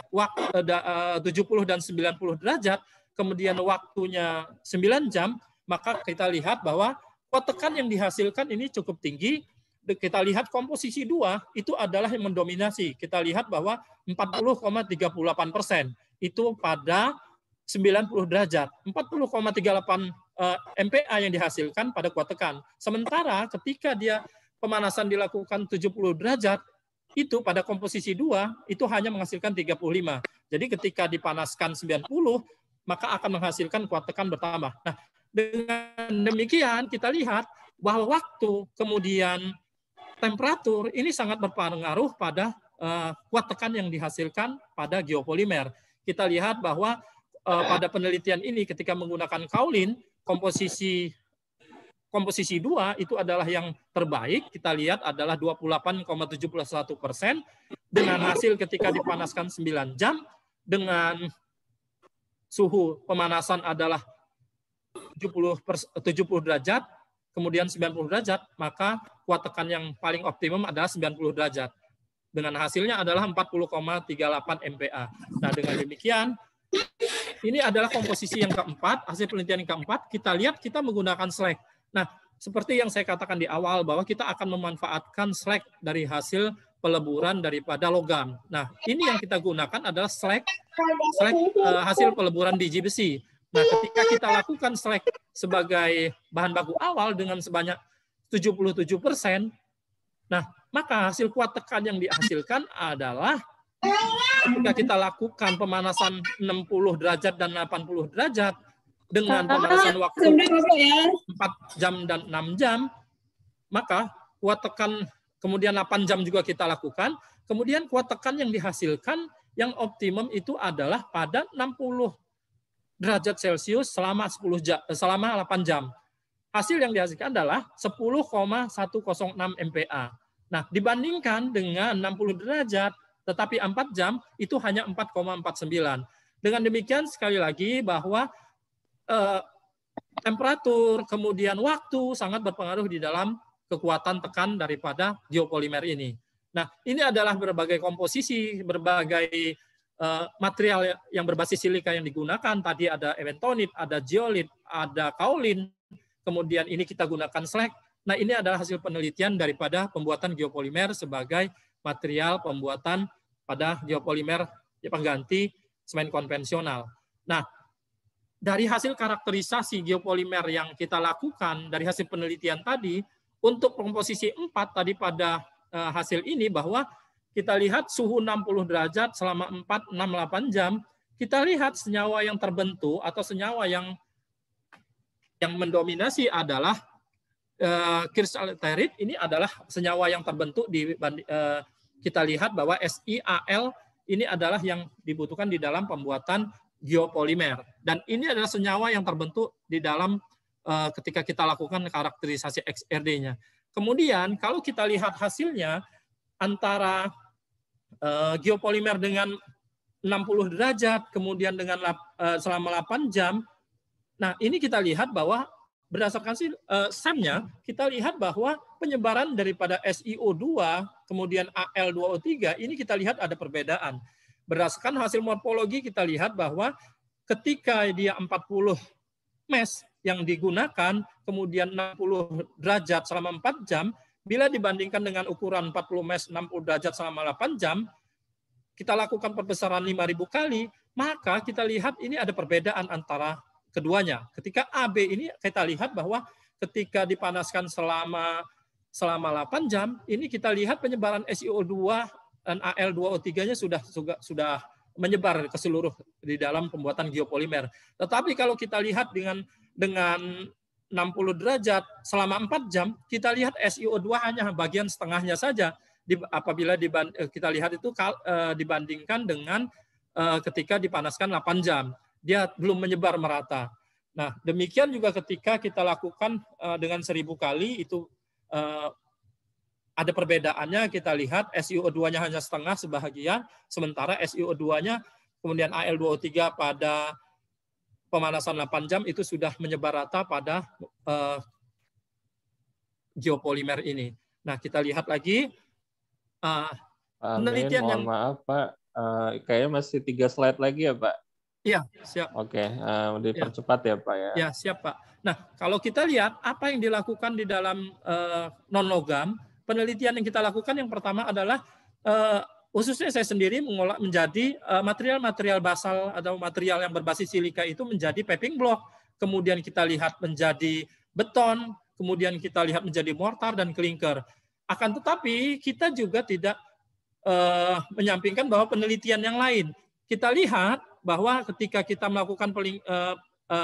70 dan 90 derajat, kemudian waktunya 9 jam, maka kita lihat bahwa kuat tekan yang dihasilkan ini cukup tinggi. Kita lihat komposisi 2 itu adalah yang mendominasi. Kita lihat bahwa 40,38% itu pada 90 derajat, 40,38 MPa yang dihasilkan pada kuat tekan. Sementara ketika dia pemanasan dilakukan 70 derajat, itu pada komposisi 2 itu hanya menghasilkan 35. Jadi ketika dipanaskan 90, maka akan menghasilkan kuat tekan bertambah. Nah, dengan demikian kita lihat bahwa waktu kemudian temperatur ini sangat berpengaruh pada kuat tekan yang dihasilkan pada geopolimer. Kita lihat bahwa pada penelitian ini ketika menggunakan kaolin, komposisi 2 itu adalah yang terbaik. Kita lihat adalah 28,71% dengan hasil ketika dipanaskan 9 jam dengan suhu pemanasan adalah 70 derajat, kemudian 90 derajat, maka kuat tekan yang paling optimum adalah 90 derajat. Dengan hasilnya adalah 40,38 MPa. Nah, dengan demikian, ini adalah komposisi yang keempat, hasil penelitian yang keempat. Kita lihat kita menggunakan slag. Nah, seperti yang saya katakan di awal bahwa kita akan memanfaatkan slag dari hasil peleburan daripada logam. Nah, ini yang kita gunakan adalah slag hasil peleburan biji besi. Nah, ketika kita lakukan slag sebagai bahan baku awal dengan sebanyak 77%, nah, maka hasil kuat tekan yang dihasilkan adalah ketika kita lakukan pemanasan 60 derajat dan 80 derajat dengan pemanasan waktu 4 jam dan 6 jam, maka kuat tekan kemudian 8 jam juga kita lakukan, kemudian kuat tekan yang dihasilkan yang optimum itu adalah pada 60 derajat Celcius selama 8 jam. Hasil yang dihasilkan adalah 10,106 MPa. Nah, dibandingkan dengan 60 derajat tetapi 4 jam itu hanya 4,49. Dengan demikian sekali lagi bahwa temperatur kemudian waktu sangat berpengaruh di dalam kekuatan tekan daripada geopolimer ini. Nah, ini adalah berbagai komposisi, berbagai material yang berbasis silika yang digunakan. Tadi ada eventonit, ada zeolit, ada kaolin, kemudian ini kita gunakan slag. Nah, ini adalah hasil penelitian daripada pembuatan geopolimer sebagai material pembuatan pada geopolimer pengganti semen konvensional. Nah, dari hasil karakterisasi geopolimer yang kita lakukan, dari hasil penelitian tadi, untuk komposisi 4 tadi pada hasil ini bahwa kita lihat suhu 60 derajat selama 4-6-8 jam, kita lihat senyawa yang terbentuk atau senyawa yang mendominasi adalah Kirschalterit. Ini adalah senyawa yang terbentuk kita lihat bahwa SiAl ini adalah yang dibutuhkan di dalam pembuatan geopolimer. Dan ini adalah senyawa yang terbentuk di dalam ketika kita lakukan karakterisasi XRD-nya. Kemudian kalau kita lihat hasilnya antara geopolimer dengan 60 derajat, kemudian dengan selama 8 jam. Nah, ini kita lihat bahwa berdasarkan SEM-nya, kita lihat bahwa penyebaran daripada SiO2, kemudian Al2O3, ini kita lihat ada perbedaan. Berdasarkan hasil morfologi, kita lihat bahwa ketika dia 40 mes yang digunakan, kemudian 60 derajat selama 4 jam, bila dibandingkan dengan ukuran 40 mes 60 derajat selama 8 jam, kita lakukan perbesaran 5.000 kali, maka kita lihat ini ada perbedaan antara keduanya. Ketika AB ini kita lihat bahwa ketika dipanaskan selama 8 jam, ini kita lihat penyebaran SiO2 dan Al2O3-nya sudah menyebar ke seluruh di dalam pembuatan geopolimer. Tetapi kalau kita lihat dengan 60 derajat selama 4 jam, kita lihat SiO2 hanya bagian setengahnya saja. Apabila kita lihat itu dibandingkan dengan ketika dipanaskan 8 jam. Dia belum menyebar merata. Nah, demikian juga ketika kita lakukan dengan 1000 kali, itu ada perbedaannya. Kita lihat SiO2-nya hanya setengah sebahagian, sementara SiO2-nya kemudian Al2O3 pada pemanasan 8 jam itu sudah menyebar rata pada geopolimer ini. Nah, kita lihat lagi penelitian yang maaf Pak, kayaknya masih 3 slide lagi ya Pak. Iya, siap. Oke, dipercepat ya Pak ya. Ya, siap Pak. Nah, kalau kita lihat apa yang dilakukan di dalam non-logam, penelitian yang kita lakukan yang pertama adalah khususnya saya sendiri mengolah menjadi material-material basal atau material yang berbasis silika itu menjadi paving block. Kemudian kita lihat menjadi beton, kemudian kita lihat menjadi mortar dan klinker. Akan tetapi kita juga tidak menyampingkan bahwa penelitian yang lain. Kita lihat bahwa ketika kita melakukan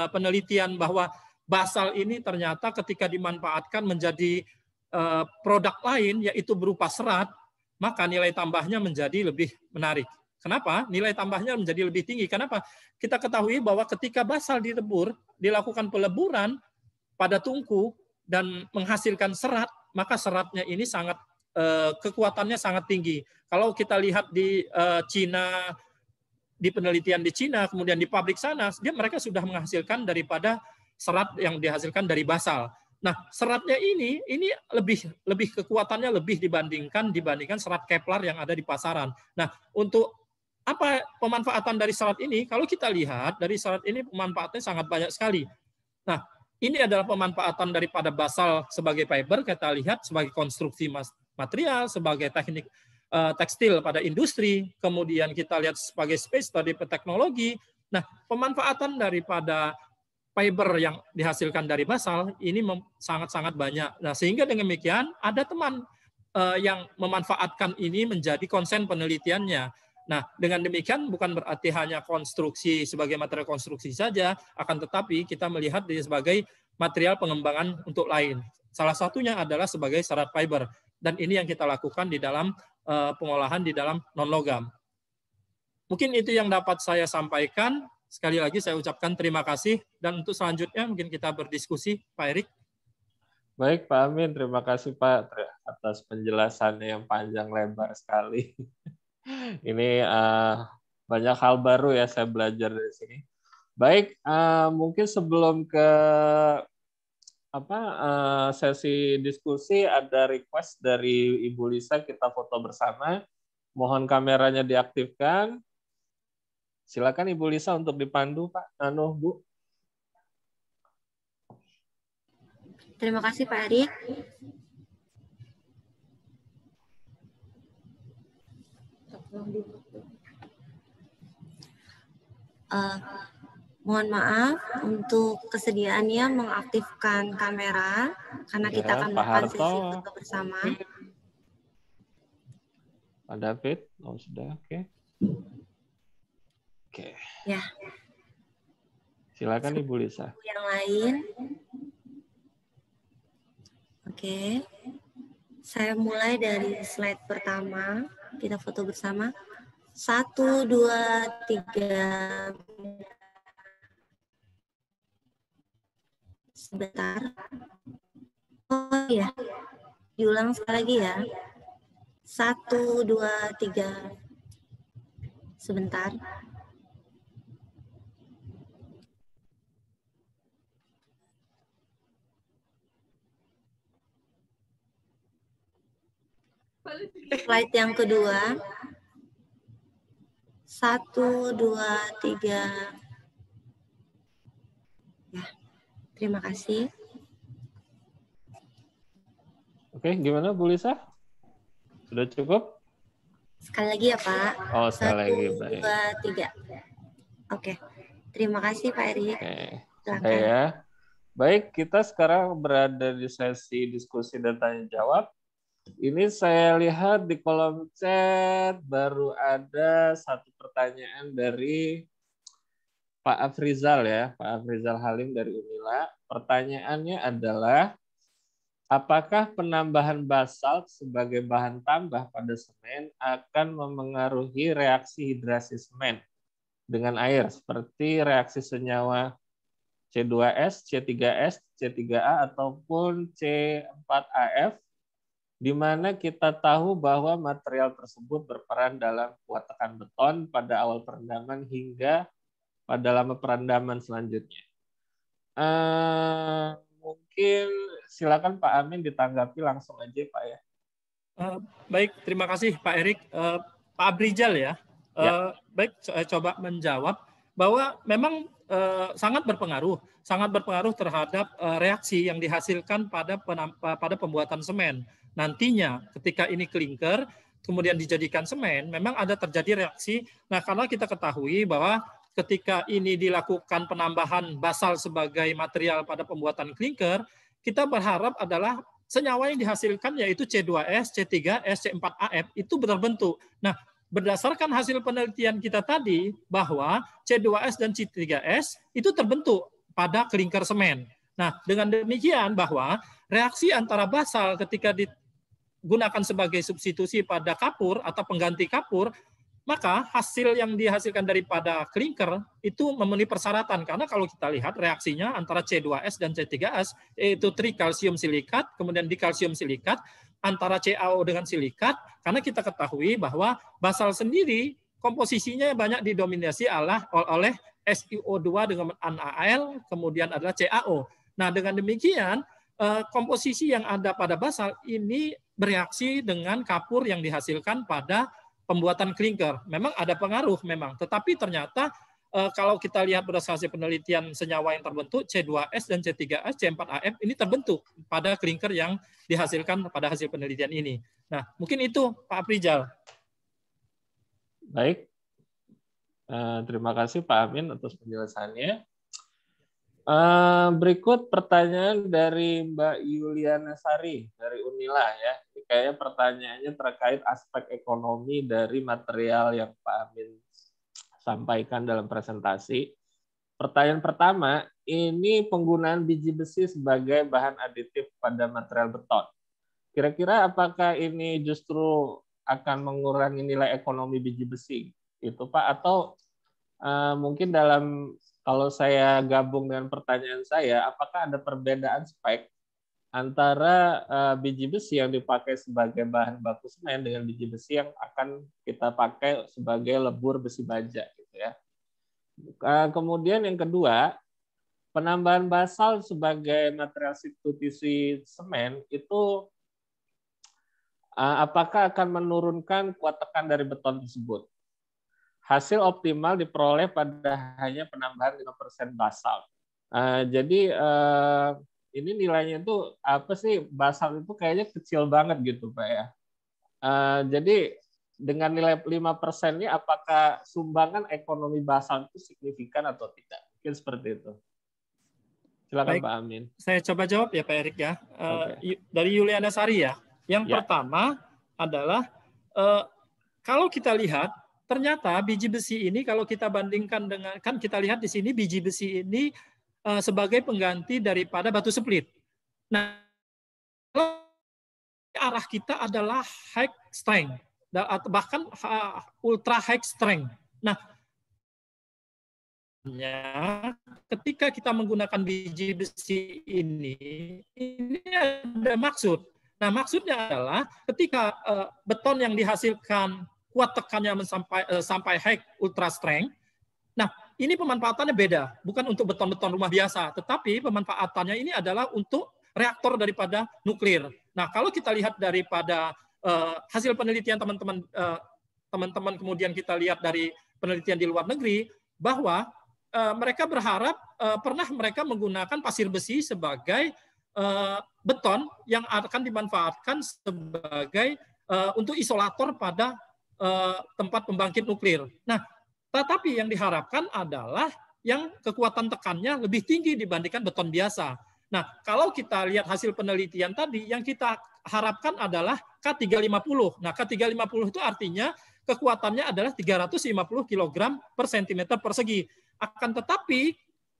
penelitian bahwa basal ini ternyata ketika dimanfaatkan menjadi produk lain, yaitu berupa serat, maka nilai tambahnya menjadi lebih menarik. Kenapa? Nilai tambahnya menjadi lebih tinggi. Kenapa? Kita ketahui bahwa ketika basal dilebur, dilakukan peleburan pada tungku dan menghasilkan serat, maka seratnya ini sangat kekuatannya sangat tinggi. Kalau kita lihat di Cina, di penelitian di Cina, kemudian di pabrik sana, mereka sudah menghasilkan daripada serat yang dihasilkan dari basal. Nah, seratnya ini lebih kekuatannya lebih dibandingkan serat Kevlar yang ada di pasaran. Nah, untuk apa pemanfaatan dari serat ini? Kalau kita lihat dari serat ini pemanfaatnya sangat banyak sekali. Nah, ini adalah pemanfaatan daripada basal sebagai fiber, kita lihat sebagai konstruksi material, sebagai teknik tekstil pada industri, kemudian kita lihat sebagai space tadi teknologi. Nah, pemanfaatan daripada fiber yang dihasilkan dari basal ini sangat-sangat banyak. Nah, sehingga dengan demikian ada teman yang memanfaatkan ini menjadi konsen penelitiannya. Nah, dengan demikian bukan berarti hanya konstruksi sebagai material konstruksi saja, akan tetapi kita melihat dia sebagai material pengembangan untuk lain. Salah satunya adalah sebagai serat fiber. Dan ini yang kita lakukan di dalam pengolahan di dalam non-logam. Mungkin itu yang dapat saya sampaikan. Sekali lagi saya ucapkan terima kasih. Dan untuk selanjutnya mungkin kita berdiskusi, Pak Erik. Baik, Pak Amin. Terima kasih, Pak, atas penjelasannya yang panjang lebar sekali. Ini banyak hal baru ya saya belajar dari sini. Baik, mungkin sebelum ke sesi diskusi ada request dari Ibu Lisa kita foto bersama. Mohon kameranya diaktifkan. Silakan Ibu Lisa untuk dipandu, Pak. Bu. Terima kasih Pak Erik. Mohon maaf untuk kesediaannya mengaktifkan kamera karena kita akan melakukan sesi foto bersama. Pak David, sudah oke. Oke. Ya. Silakan Ibu Lisa. Yang lain. Oke. Saya mulai dari slide pertama. Kita foto bersama. 1, 2, 3. Sebentar. Oh ya, diulang sekali lagi ya. 1, 2, 3. sebentar. Slide yang kedua. 1, 2, 3. Ya, terima kasih. Oke, gimana Bu Lisa? Sudah cukup? Sekali lagi ya Pak. Oh, sekali lagi. 1, Baik. 2, 3. Oke, terima kasih Pak Erik. Oke, Silakan. sudah ya. Baik, kita sekarang berada di sesi diskusi dan tanya jawab. Ini saya lihat di kolom chat baru ada satu pertanyaan dari Pak Afrizal ya, Pak Afrizal Halim dari Unila. Pertanyaannya adalah, apakah penambahan basalt sebagai bahan tambah pada semen akan memengaruhi reaksi hidrasi semen dengan air seperti reaksi senyawa C2S, C3S, C3A ataupun C4AF, di mana kita tahu bahwa material tersebut berperan dalam kuat tekan beton pada awal perendaman hingga pada lama perendaman selanjutnya. Mungkin silakan Pak Amin ditanggapi langsung aja Pak ya. Baik, terima kasih Pak Erik. Pak Abrijal ya. Baik, saya coba menjawab bahwa memang sangat berpengaruh terhadap reaksi yang dihasilkan pada pembuatan semen. Nantinya ketika ini klinker kemudian dijadikan semen, memang ada terjadi reaksi. Nah, karena kita ketahui bahwa ketika ini dilakukan penambahan basal sebagai material pada pembuatan klinker, kita berharap adalah senyawa yang dihasilkan yaitu C2S, C3S, C4AF itu berbentuk. Nah, berdasarkan hasil penelitian kita tadi bahwa C2S dan C3S itu terbentuk pada klinker semen. Nah, dengan demikian bahwa reaksi antara basal ketika digunakan sebagai substitusi pada kapur atau pengganti kapur, maka hasil yang dihasilkan daripada klinker itu memenuhi persyaratan. Karena kalau kita lihat reaksinya antara C2S dan C3S, yaitu trikalsium silikat, kemudian dikalsium silikat, antara CaO dengan silikat, karena kita ketahui bahwa basal sendiri komposisinya banyak didominasi oleh SiO2 dengan NaL, kemudian adalah CaO. Nah, dengan demikian, komposisi yang ada pada basal ini bereaksi dengan kapur yang dihasilkan pada pembuatan klinker. Memang ada pengaruh memang, tetapi ternyata kalau kita lihat berdasarkan penelitian senyawa yang terbentuk C2S dan C3S, C4AF ini terbentuk pada klinker yang dihasilkan pada hasil penelitian ini. Nah, mungkin itu Pak Aprijal. Baik, terima kasih Pak Amin atas penjelasannya. Berikut pertanyaan dari Mbak Yuliana Sari dari Unila ya. Ini kayaknya pertanyaannya terkait aspek ekonomi dari material yang Pak Amin sampaikan dalam presentasi. Pertanyaan pertama, ini penggunaan biji besi sebagai bahan aditif pada material beton. Kira-kira apakah ini justru akan mengurangi nilai ekonomi biji besi? Itu Pak, atau mungkin kalau saya gabung dengan pertanyaan saya, apakah ada perbedaan spek antara biji besi yang dipakai sebagai bahan baku semen dengan biji besi yang akan kita pakai sebagai lebur besi baja, gitu ya. Kemudian yang kedua, penambahan basal sebagai material substitusi semen itu apakah akan menurunkan kuat tekan dari beton tersebut? Hasil optimal diperoleh pada hanya penambahan 5% basal. Jadi ini nilainya itu apa sih, basal itu kayaknya kecil banget gitu Pak ya. Jadi dengan nilai 5% ini apakah sumbangan ekonomi basal itu signifikan atau tidak? Mungkin seperti itu. Silakan Baik, Pak Amin. Saya coba jawab ya Pak Erik ya. Dari Yuliana Sari ya. Yang pertama adalah kalau kita lihat ternyata biji besi ini kalau kita bandingkan dengan, kan kita lihat di sini biji besi ini sebagai pengganti daripada batu split. Nah, arah kita adalah high strength atau bahkan ultra high strength. Nah, ketika kita menggunakan biji besi ini ada maksud. Nah, maksudnya adalah ketika beton yang dihasilkan kuat tekannya sampai high ultra strength. Nah, ini pemanfaatannya beda, bukan untuk beton-beton rumah biasa, tetapi pemanfaatannya ini adalah untuk reaktor daripada nuklir. Nah, kalau kita lihat daripada hasil penelitian teman-teman, kemudian kita lihat dari penelitian di luar negeri, bahwa mereka berharap pernah mereka menggunakan pasir besi sebagai beton yang akan dimanfaatkan sebagai untuk isolator pada tempat pembangkit nuklir. Nah, tetapi yang diharapkan adalah yang kekuatan tekannya lebih tinggi dibandingkan beton biasa. Nah, kalau kita lihat hasil penelitian tadi, yang kita harapkan adalah K350. Nah, K350 itu artinya kekuatannya adalah 350 kg per cm persegi. Akan tetapi,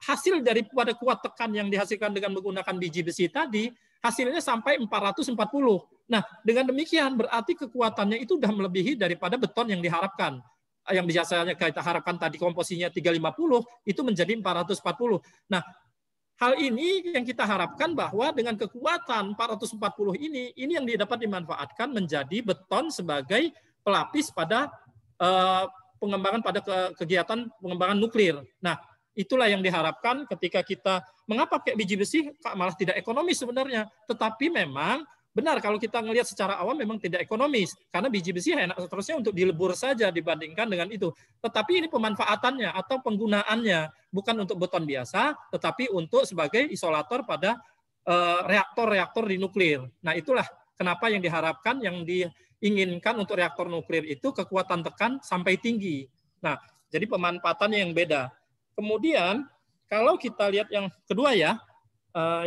hasil daripada kuat tekan yang dihasilkan dengan menggunakan biji besi tadi, hasilnya sampai 440. Nah, dengan demikian berarti kekuatannya itu sudah melebihi daripada beton yang diharapkan. Yang biasanya kita harapkan tadi komposisinya 350, itu menjadi 440. Nah, hal ini yang kita harapkan bahwa dengan kekuatan 440 ini yang dapat dimanfaatkan menjadi beton sebagai pelapis pada pengembangan pada kegiatan pengembangan nuklir. Nah, itulah yang diharapkan ketika kita mengapa pakai biji besi malah tidak ekonomis sebenarnya. Tetapi memang benar kalau kita melihat secara awam memang tidak ekonomis karena biji besi enak seterusnya untuk dilebur saja dibandingkan dengan itu. Tetapi ini pemanfaatannya atau penggunaannya bukan untuk beton biasa, tetapi untuk sebagai isolator pada reaktor-reaktor di nuklir. Nah, itulah kenapa yang diharapkan, yang diinginkan untuk reaktor nuklir itu kekuatan tekan sampai tinggi. Nah, jadi pemanfaatannya yang beda. Kemudian kalau kita lihat yang kedua ya,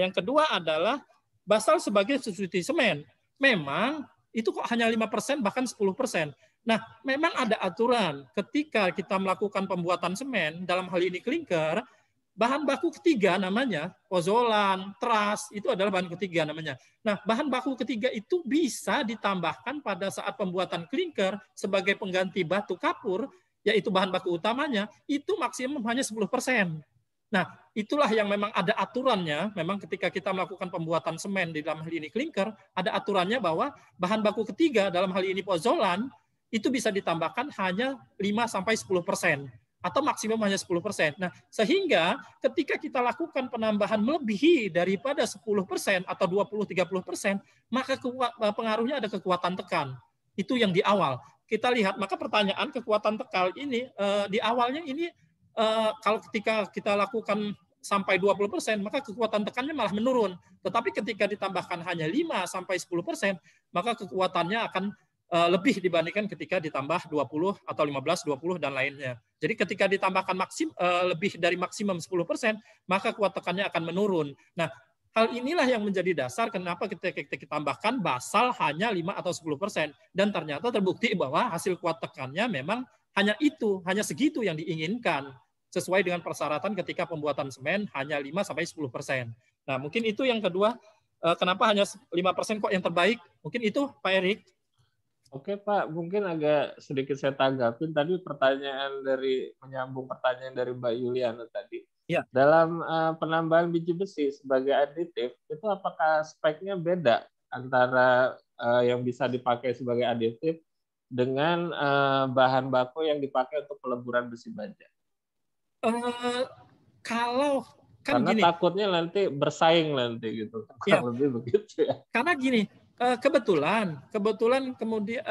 yang kedua adalah basal sebagai substitusi semen. Memang itu kok hanya 5% bahkan 10%. Nah, memang ada aturan ketika kita melakukan pembuatan semen, dalam hal ini klinker, bahan baku ketiga namanya, pozolan, teras, itu adalah bahan ketiga namanya. Nah, bahan baku ketiga itu bisa ditambahkan pada saat pembuatan klinker sebagai pengganti batu kapur, yaitu bahan baku utamanya, itu maksimum hanya 10%. Nah, itulah yang memang ada aturannya. Memang ketika kita melakukan pembuatan semen di dalam hal ini klinker, ada aturannya bahwa bahan baku ketiga dalam hal ini pozolan itu bisa ditambahkan hanya 5-10% atau maksimum hanya 10%. Nah, sehingga ketika kita lakukan penambahan melebihi daripada 10% atau 20-30%, maka pengaruhnya ada kekuatan tekan. Itu yang di awal. Kita lihat, maka pertanyaan kekuatan tekan ini di awalnya ini kalau ketika kita lakukan sampai 20%, maka kekuatan tekannya malah menurun. Tetapi ketika ditambahkan hanya 5-10%, maka kekuatannya akan lebih dibandingkan ketika ditambah 20 atau 15, 20 dan lainnya. Jadi ketika ditambahkan lebih dari maksimum 10%, maka kuat tekannya akan menurun. Nah, hal inilah yang menjadi dasar kenapa kita tambahkan basal hanya 5 atau 10%. Dan ternyata terbukti bahwa hasil kuat tekannya memang hanya itu, hanya segitu yang diinginkan. Sesuai dengan persyaratan ketika pembuatan semen hanya 5-10%. Nah, mungkin itu yang kedua, kenapa hanya 5% kok yang terbaik? Mungkin itu, Pak Erik. Oke, Pak, mungkin agak sedikit saya tanggapin tadi menyambung pertanyaan dari Mbak Yuliana tadi. Ya. Dalam penambahan biji besi sebagai aditif, itu apakah speknya beda antara yang bisa dipakai sebagai aditif dengan bahan baku yang dipakai untuk peleburan besi baja? Kalau kan karena gini, takutnya nanti bersaing nanti gitu, kurang lebih begitu ya. Karena gini, kebetulan kemudian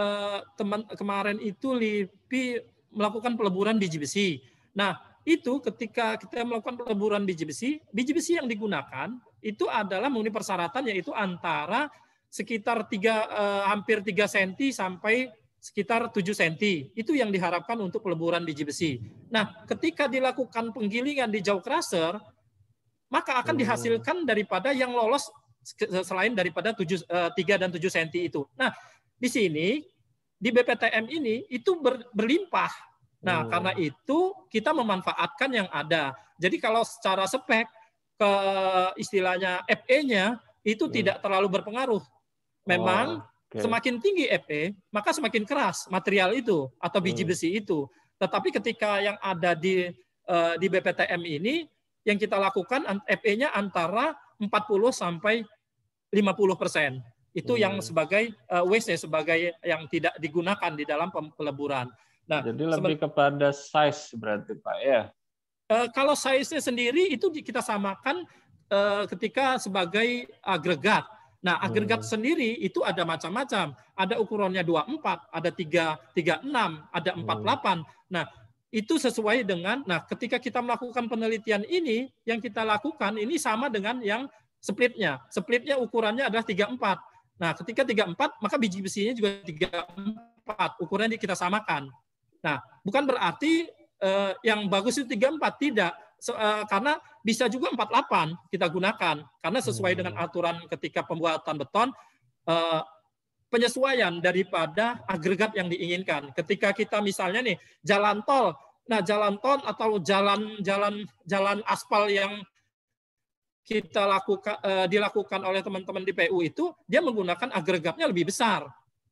kemarin itu LIPI melakukan peleburan biji besi. Nah, itu ketika kita melakukan peleburan biji besi yang digunakan itu adalah memenuhi persyaratan yaitu antara sekitar hampir 3 cm sampai sekitar 7 cm. Itu yang diharapkan untuk peleburan biji besi. Nah, ketika dilakukan penggilingan di jaw crusher, maka akan dihasilkan daripada yang lolos selain daripada 3 dan 7 cm itu. Nah, di sini, di BPTM ini, itu berlimpah. Nah, karena itu kita memanfaatkan yang ada. Jadi kalau secara spek, istilahnya FE-nya, itu tidak terlalu berpengaruh. Memang, semakin tinggi FE, maka semakin keras material itu atau biji besi itu. Tetapi ketika yang ada di BPTM ini, yang kita lakukan FE-nya antara 40 sampai 50%. Itu yang sebagai waste, sebagai yang tidak digunakan di dalam peleburan. Nah, jadi lebih kepada size berarti Pak ya? Kalau size-nya sendiri itu kita samakan ketika sebagai agregat. Nah, agregat sendiri itu ada macam-macam. Ada ukurannya 24, ada 336, ada 48. Nah, itu sesuai dengan, ketika kita melakukan penelitian ini, yang kita lakukan ini sama dengan yang splitnya. Splitnya ukurannya adalah 34. Nah, ketika 34, maka biji besinya juga 34. Ukurannya kita samakan. Nah, bukan berarti yang bagus itu 34, tidak. Karena bisa juga 48 kita gunakan. Karena sesuai dengan aturan ketika pembuatan beton, penyesuaian daripada agregat yang diinginkan. Ketika kita misalnya nih, jalan tol, jalan tol atau jalan aspal yang kita dilakukan oleh teman-teman di PU itu, dia menggunakan agregatnya lebih besar.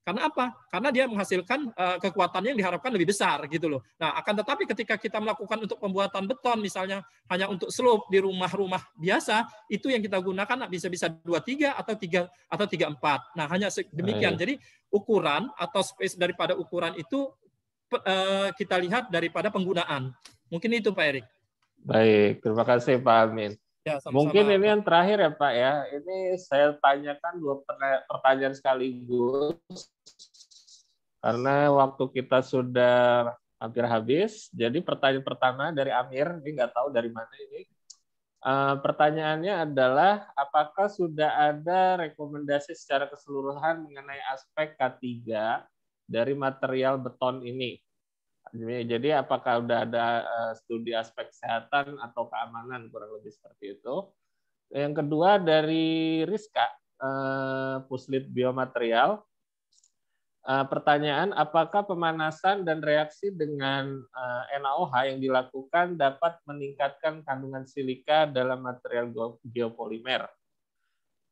Karena apa? Karena dia menghasilkan kekuatannya yang diharapkan lebih besar gitu loh. Nah, akan tetapi ketika kita melakukan untuk pembuatan beton misalnya hanya untuk slope di rumah-rumah biasa, itu yang kita gunakan bisa 23 atau 34. Nah, hanya demikian. Jadi ukuran atau space daripada ukuran itu kita lihat daripada penggunaan. Mungkin itu Pak Erik. Baik, terima kasih Pak Amin. Ya, sama-sama. Mungkin ini yang terakhir ya Pak ya. Ini saya tanyakan 2 pertanyaan sekaligus karena waktu kita sudah hampir habis. Jadi pertanyaan pertama dari Amir, ini nggak tahu dari mana ini. Pertanyaannya adalah apakah sudah ada rekomendasi secara keseluruhan mengenai aspek K3 dari material beton ini? Jadi apakah sudah ada studi aspek kesehatan atau keamanan, kurang lebih seperti itu. Yang kedua dari Rizka, Puslit Biomaterial. Pertanyaan, apakah pemanasan dan reaksi dengan NaOH yang dilakukan dapat meningkatkan kandungan silika dalam material geopolimer?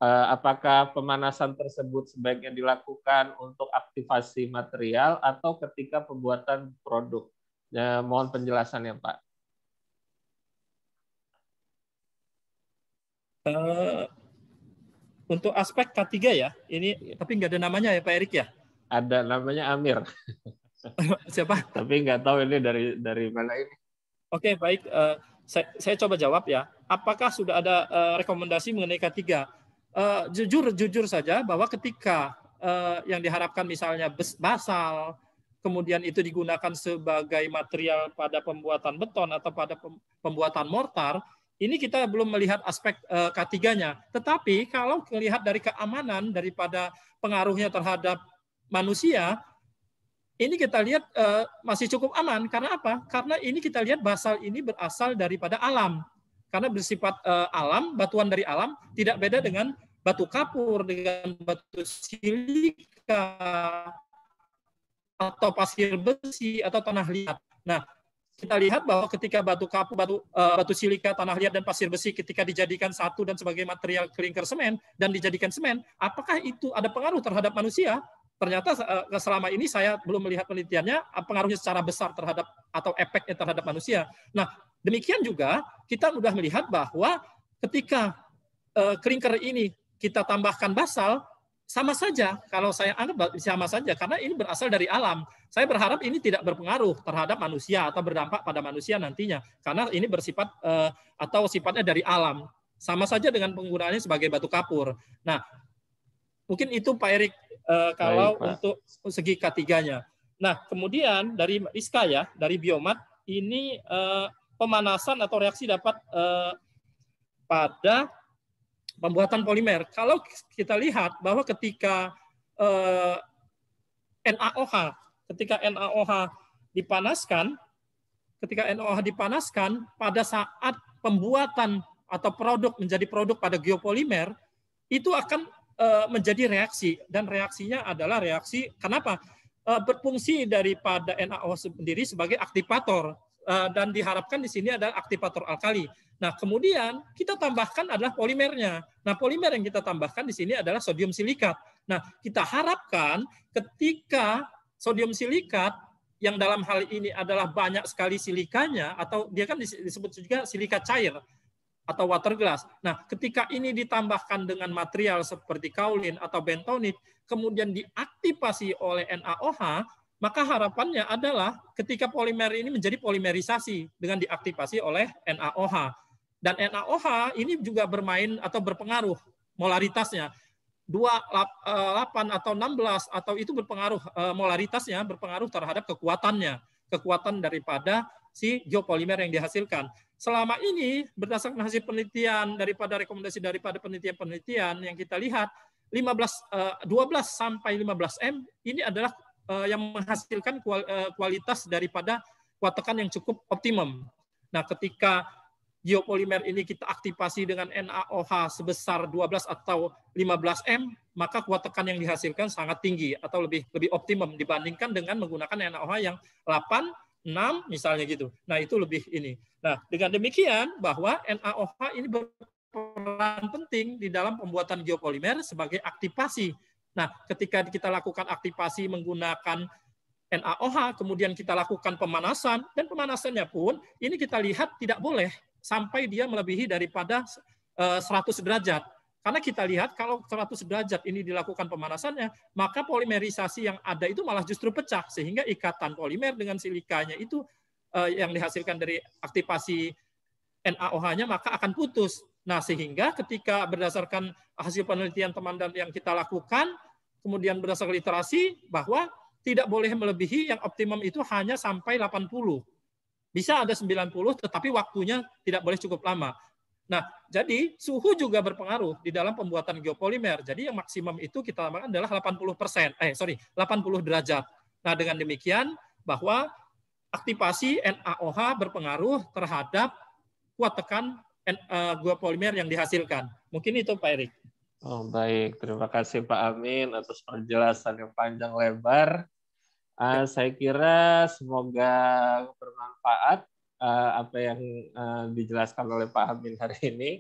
Apakah pemanasan tersebut sebaiknya dilakukan untuk aktivasi material atau ketika pembuatan produk? Ya, mohon penjelasannya, Pak. Untuk aspek K3 ya, ini tapi nggak ada namanya ya Pak Erik ya? Ada namanya Amir. Siapa? Tapi nggak tahu ini dari mana ini. Oke, baik. Saya coba jawab ya. Apakah sudah ada rekomendasi mengenai K3? Jujur saja bahwa ketika yang diharapkan misalnya basal, kemudian itu digunakan sebagai material pada pembuatan beton atau pada pembuatan mortar, ini kita belum melihat aspek K3-nya. Tetapi kalau melihat dari keamanan daripada pengaruhnya terhadap manusia, ini kita lihat masih cukup aman. Karena apa? Karena ini kita lihat basal ini berasal daripada alam. Karena bersifat alam, batuan dari alam, tidak beda dengan batu kapur, dengan batu silika, atau pasir besi, atau tanah liat. Nah, kita lihat bahwa ketika batu kapur, batu silika, tanah liat, dan pasir besi ketika dijadikan satu dan sebagai material klinker semen, dan dijadikan semen, apakah itu ada pengaruh terhadap manusia? Ternyata selama ini saya belum melihat penelitiannya, pengaruhnya secara besar terhadap, atau efeknya terhadap manusia. Nah, demikian juga kita sudah melihat bahwa ketika klinker ini kita tambahkan basal, sama saja. Kalau saya anggap sama saja, karena ini berasal dari alam. Saya berharap ini tidak berpengaruh terhadap manusia atau berdampak pada manusia nantinya, karena ini bersifat atau sifatnya dari alam. Sama saja dengan penggunaannya sebagai batu kapur. Nah, mungkin itu Pak Erik kalau Pak, untuk segi K3-nya. Nah, kemudian dari Rizka ya, dari Biomat, ini pemanasan atau reaksi dapat pada pembuatan polimer. Kalau kita lihat bahwa ketika NaOH dipanaskan pada saat pembuatan atau produk menjadi produk pada geopolimer, itu akan menjadi reaksi, dan reaksinya adalah reaksi kenapa? Berfungsi daripada NaOH sendiri sebagai aktivator, dan diharapkan di sini adalah aktivator alkali. Nah, kemudian kita tambahkan adalah polimernya. Nah, polimer yang kita tambahkan di sini adalah sodium silikat. Nah, kita harapkan ketika sodium silikat yang dalam hal ini adalah banyak sekali silikanya, atau dia kan disebut juga silika cair. atau water glass. Nah, ketika ini ditambahkan dengan material seperti kaolin atau bentonit, kemudian diaktifasi oleh NaOH, maka harapannya adalah ketika polimer ini menjadi polimerisasi dengan diaktifasi oleh NaOH. Dan NaOH ini juga bermain atau berpengaruh molaritasnya. 28 atau 16 atau itu berpengaruh molaritasnya berpengaruh terhadap kekuatan daripada si geopolimer yang dihasilkan. Selama ini berdasarkan hasil penelitian daripada rekomendasi daripada penelitian yang kita lihat 12 sampai 15 M ini adalah yang menghasilkan kualitas daripada kuat-tekan yang cukup optimum. Nah, ketika geopolimer ini kita aktifasi dengan NaOH sebesar 12 atau 15 M, maka kuat tekan yang dihasilkan sangat tinggi atau lebih optimum dibandingkan dengan menggunakan NaOH yang 8, 6 misalnya gitu. Nah, itu lebih ini. Nah, dengan demikian bahwa NaOH ini berperan penting di dalam pembuatan geopolimer sebagai aktivasi. Nah, ketika kita lakukan aktivasi menggunakan NaOH, kemudian kita lakukan pemanasan, dan pemanasannya pun ini kita lihat tidak boleh sampai dia melebihi daripada 100 derajat. Karena kita lihat kalau 100 derajat ini dilakukan pemanasannya, maka polimerisasi yang ada itu malah justru pecah, sehingga ikatan polimer dengan silikanya itu yang dihasilkan dari aktivasi NaOH-nya maka akan putus. Nah, sehingga ketika berdasarkan hasil penelitian teman dan yang kita lakukan, kemudian berdasarkan literasi, bahwa tidak boleh melebihi yang optimum itu hanya sampai 80. Bisa ada 90, tetapi waktunya tidak boleh cukup lama. Nah, jadi suhu juga berpengaruh di dalam pembuatan geopolimer. Jadi yang maksimum itu kita tambahkan adalah 80 derajat. Nah, dengan demikian bahwa aktivasi NaOH berpengaruh terhadap kuat tekan geopolimer yang dihasilkan. Mungkin itu Pak Erik. Oh, baik, terima kasih Pak Amin atas penjelasan yang panjang lebar. Saya kira semoga bermanfaat apa yang dijelaskan oleh Pak Amin hari ini,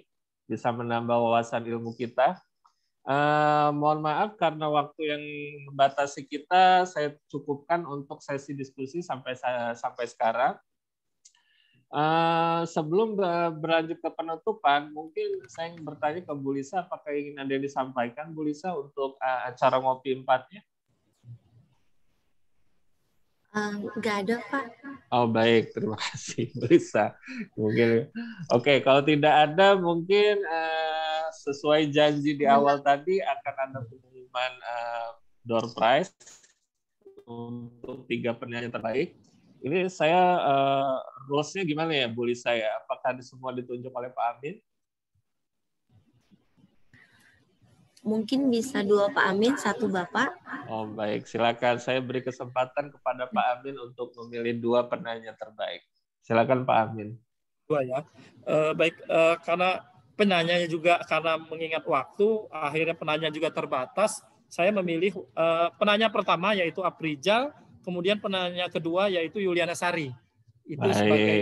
bisa menambah wawasan ilmu kita. Mohon maaf karena waktu yang membatasi kita, saya cukupkan untuk sesi diskusi sampai sekarang. Sebelum berlanjut ke penutupan, mungkin saya ingin bertanya ke Bu Lisa, apakah ingin ada yang disampaikan Bu Lisa untuk acara ngopi 4-nya? Nggak ada, Pak. Oh, baik, terima kasih Bu Lisa. Mungkin oke, kalau tidak ada mungkin sesuai janji di awal tadi akan ada pengumuman door prize untuk 3 penyanyi terbaik. Ini saya rules-nya gimana ya Bu Lisa ya? Apakah semua ditunjuk oleh Pak Amin? Mungkin bisa 2 Pak Amin, 1 Bapak. Oh, baik. Silakan saya beri kesempatan kepada Pak Amin untuk memilih 2 penanya terbaik. Silakan Pak Amin. 2 ya. Baik, karena penanyanya juga karena mengingat waktu, akhirnya penanya juga terbatas. Saya memilih penanya pertama yaitu Aprijal, kemudian penanya kedua yaitu Yuliana Sari. Itu baik. Sebagai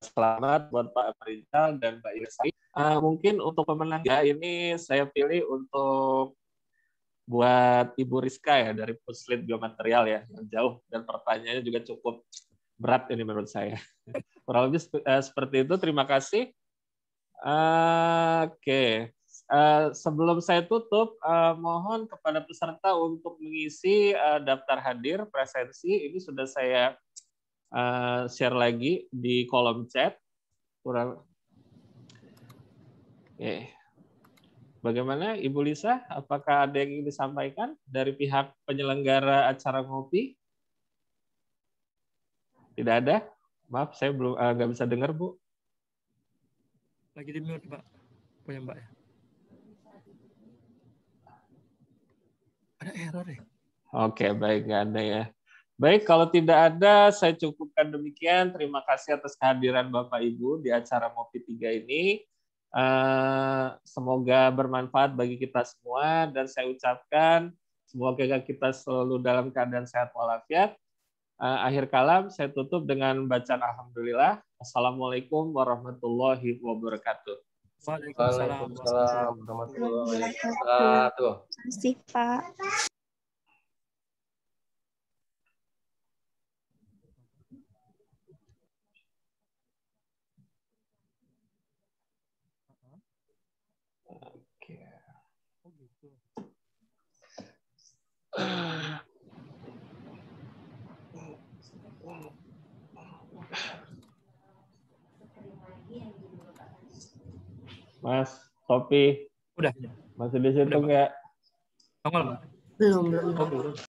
selamat buat Pak Aprijal dan Mbak Yuliana. Mungkin untuk pemenang ya ini saya pilih untuk buat Ibu Rizka ya dari Puslit Biomaterial ya, yang jauh, dan pertanyaannya juga cukup berat ini menurut saya. Kurang lebih seperti itu. Terima kasih. Oke. Sebelum saya tutup, mohon kepada peserta untuk mengisi daftar hadir presensi. Ini sudah saya share lagi di kolom chat. Bagaimana Ibu Lisa? Apakah ada yang ingin disampaikan dari pihak penyelenggara acara ngopi? Tidak ada? Maaf, saya belum nggak bisa dengar, Bu. Lagi di mute, Pak. Punya Mbak ya. Ada error ya? Oke, baik, nggak ada ya. Baik, kalau tidak ada, saya cukupkan demikian. Terima kasih atas kehadiran Bapak Ibu di acara Ngopi 3 ini. Semoga bermanfaat bagi kita semua, dan saya ucapkan semoga kita selalu dalam keadaan sehat walafiat. Akhir kalam, saya tutup dengan bacaan Alhamdulillah. Assalamualaikum warahmatullahi wabarakatuh. Waalaikumsalam warahmatullahi wabarakatuh. Terima kasih, Pak. Mas Topi, Udah. masih di situ nggak? Tongol, Pak. Belum. Oh, belum.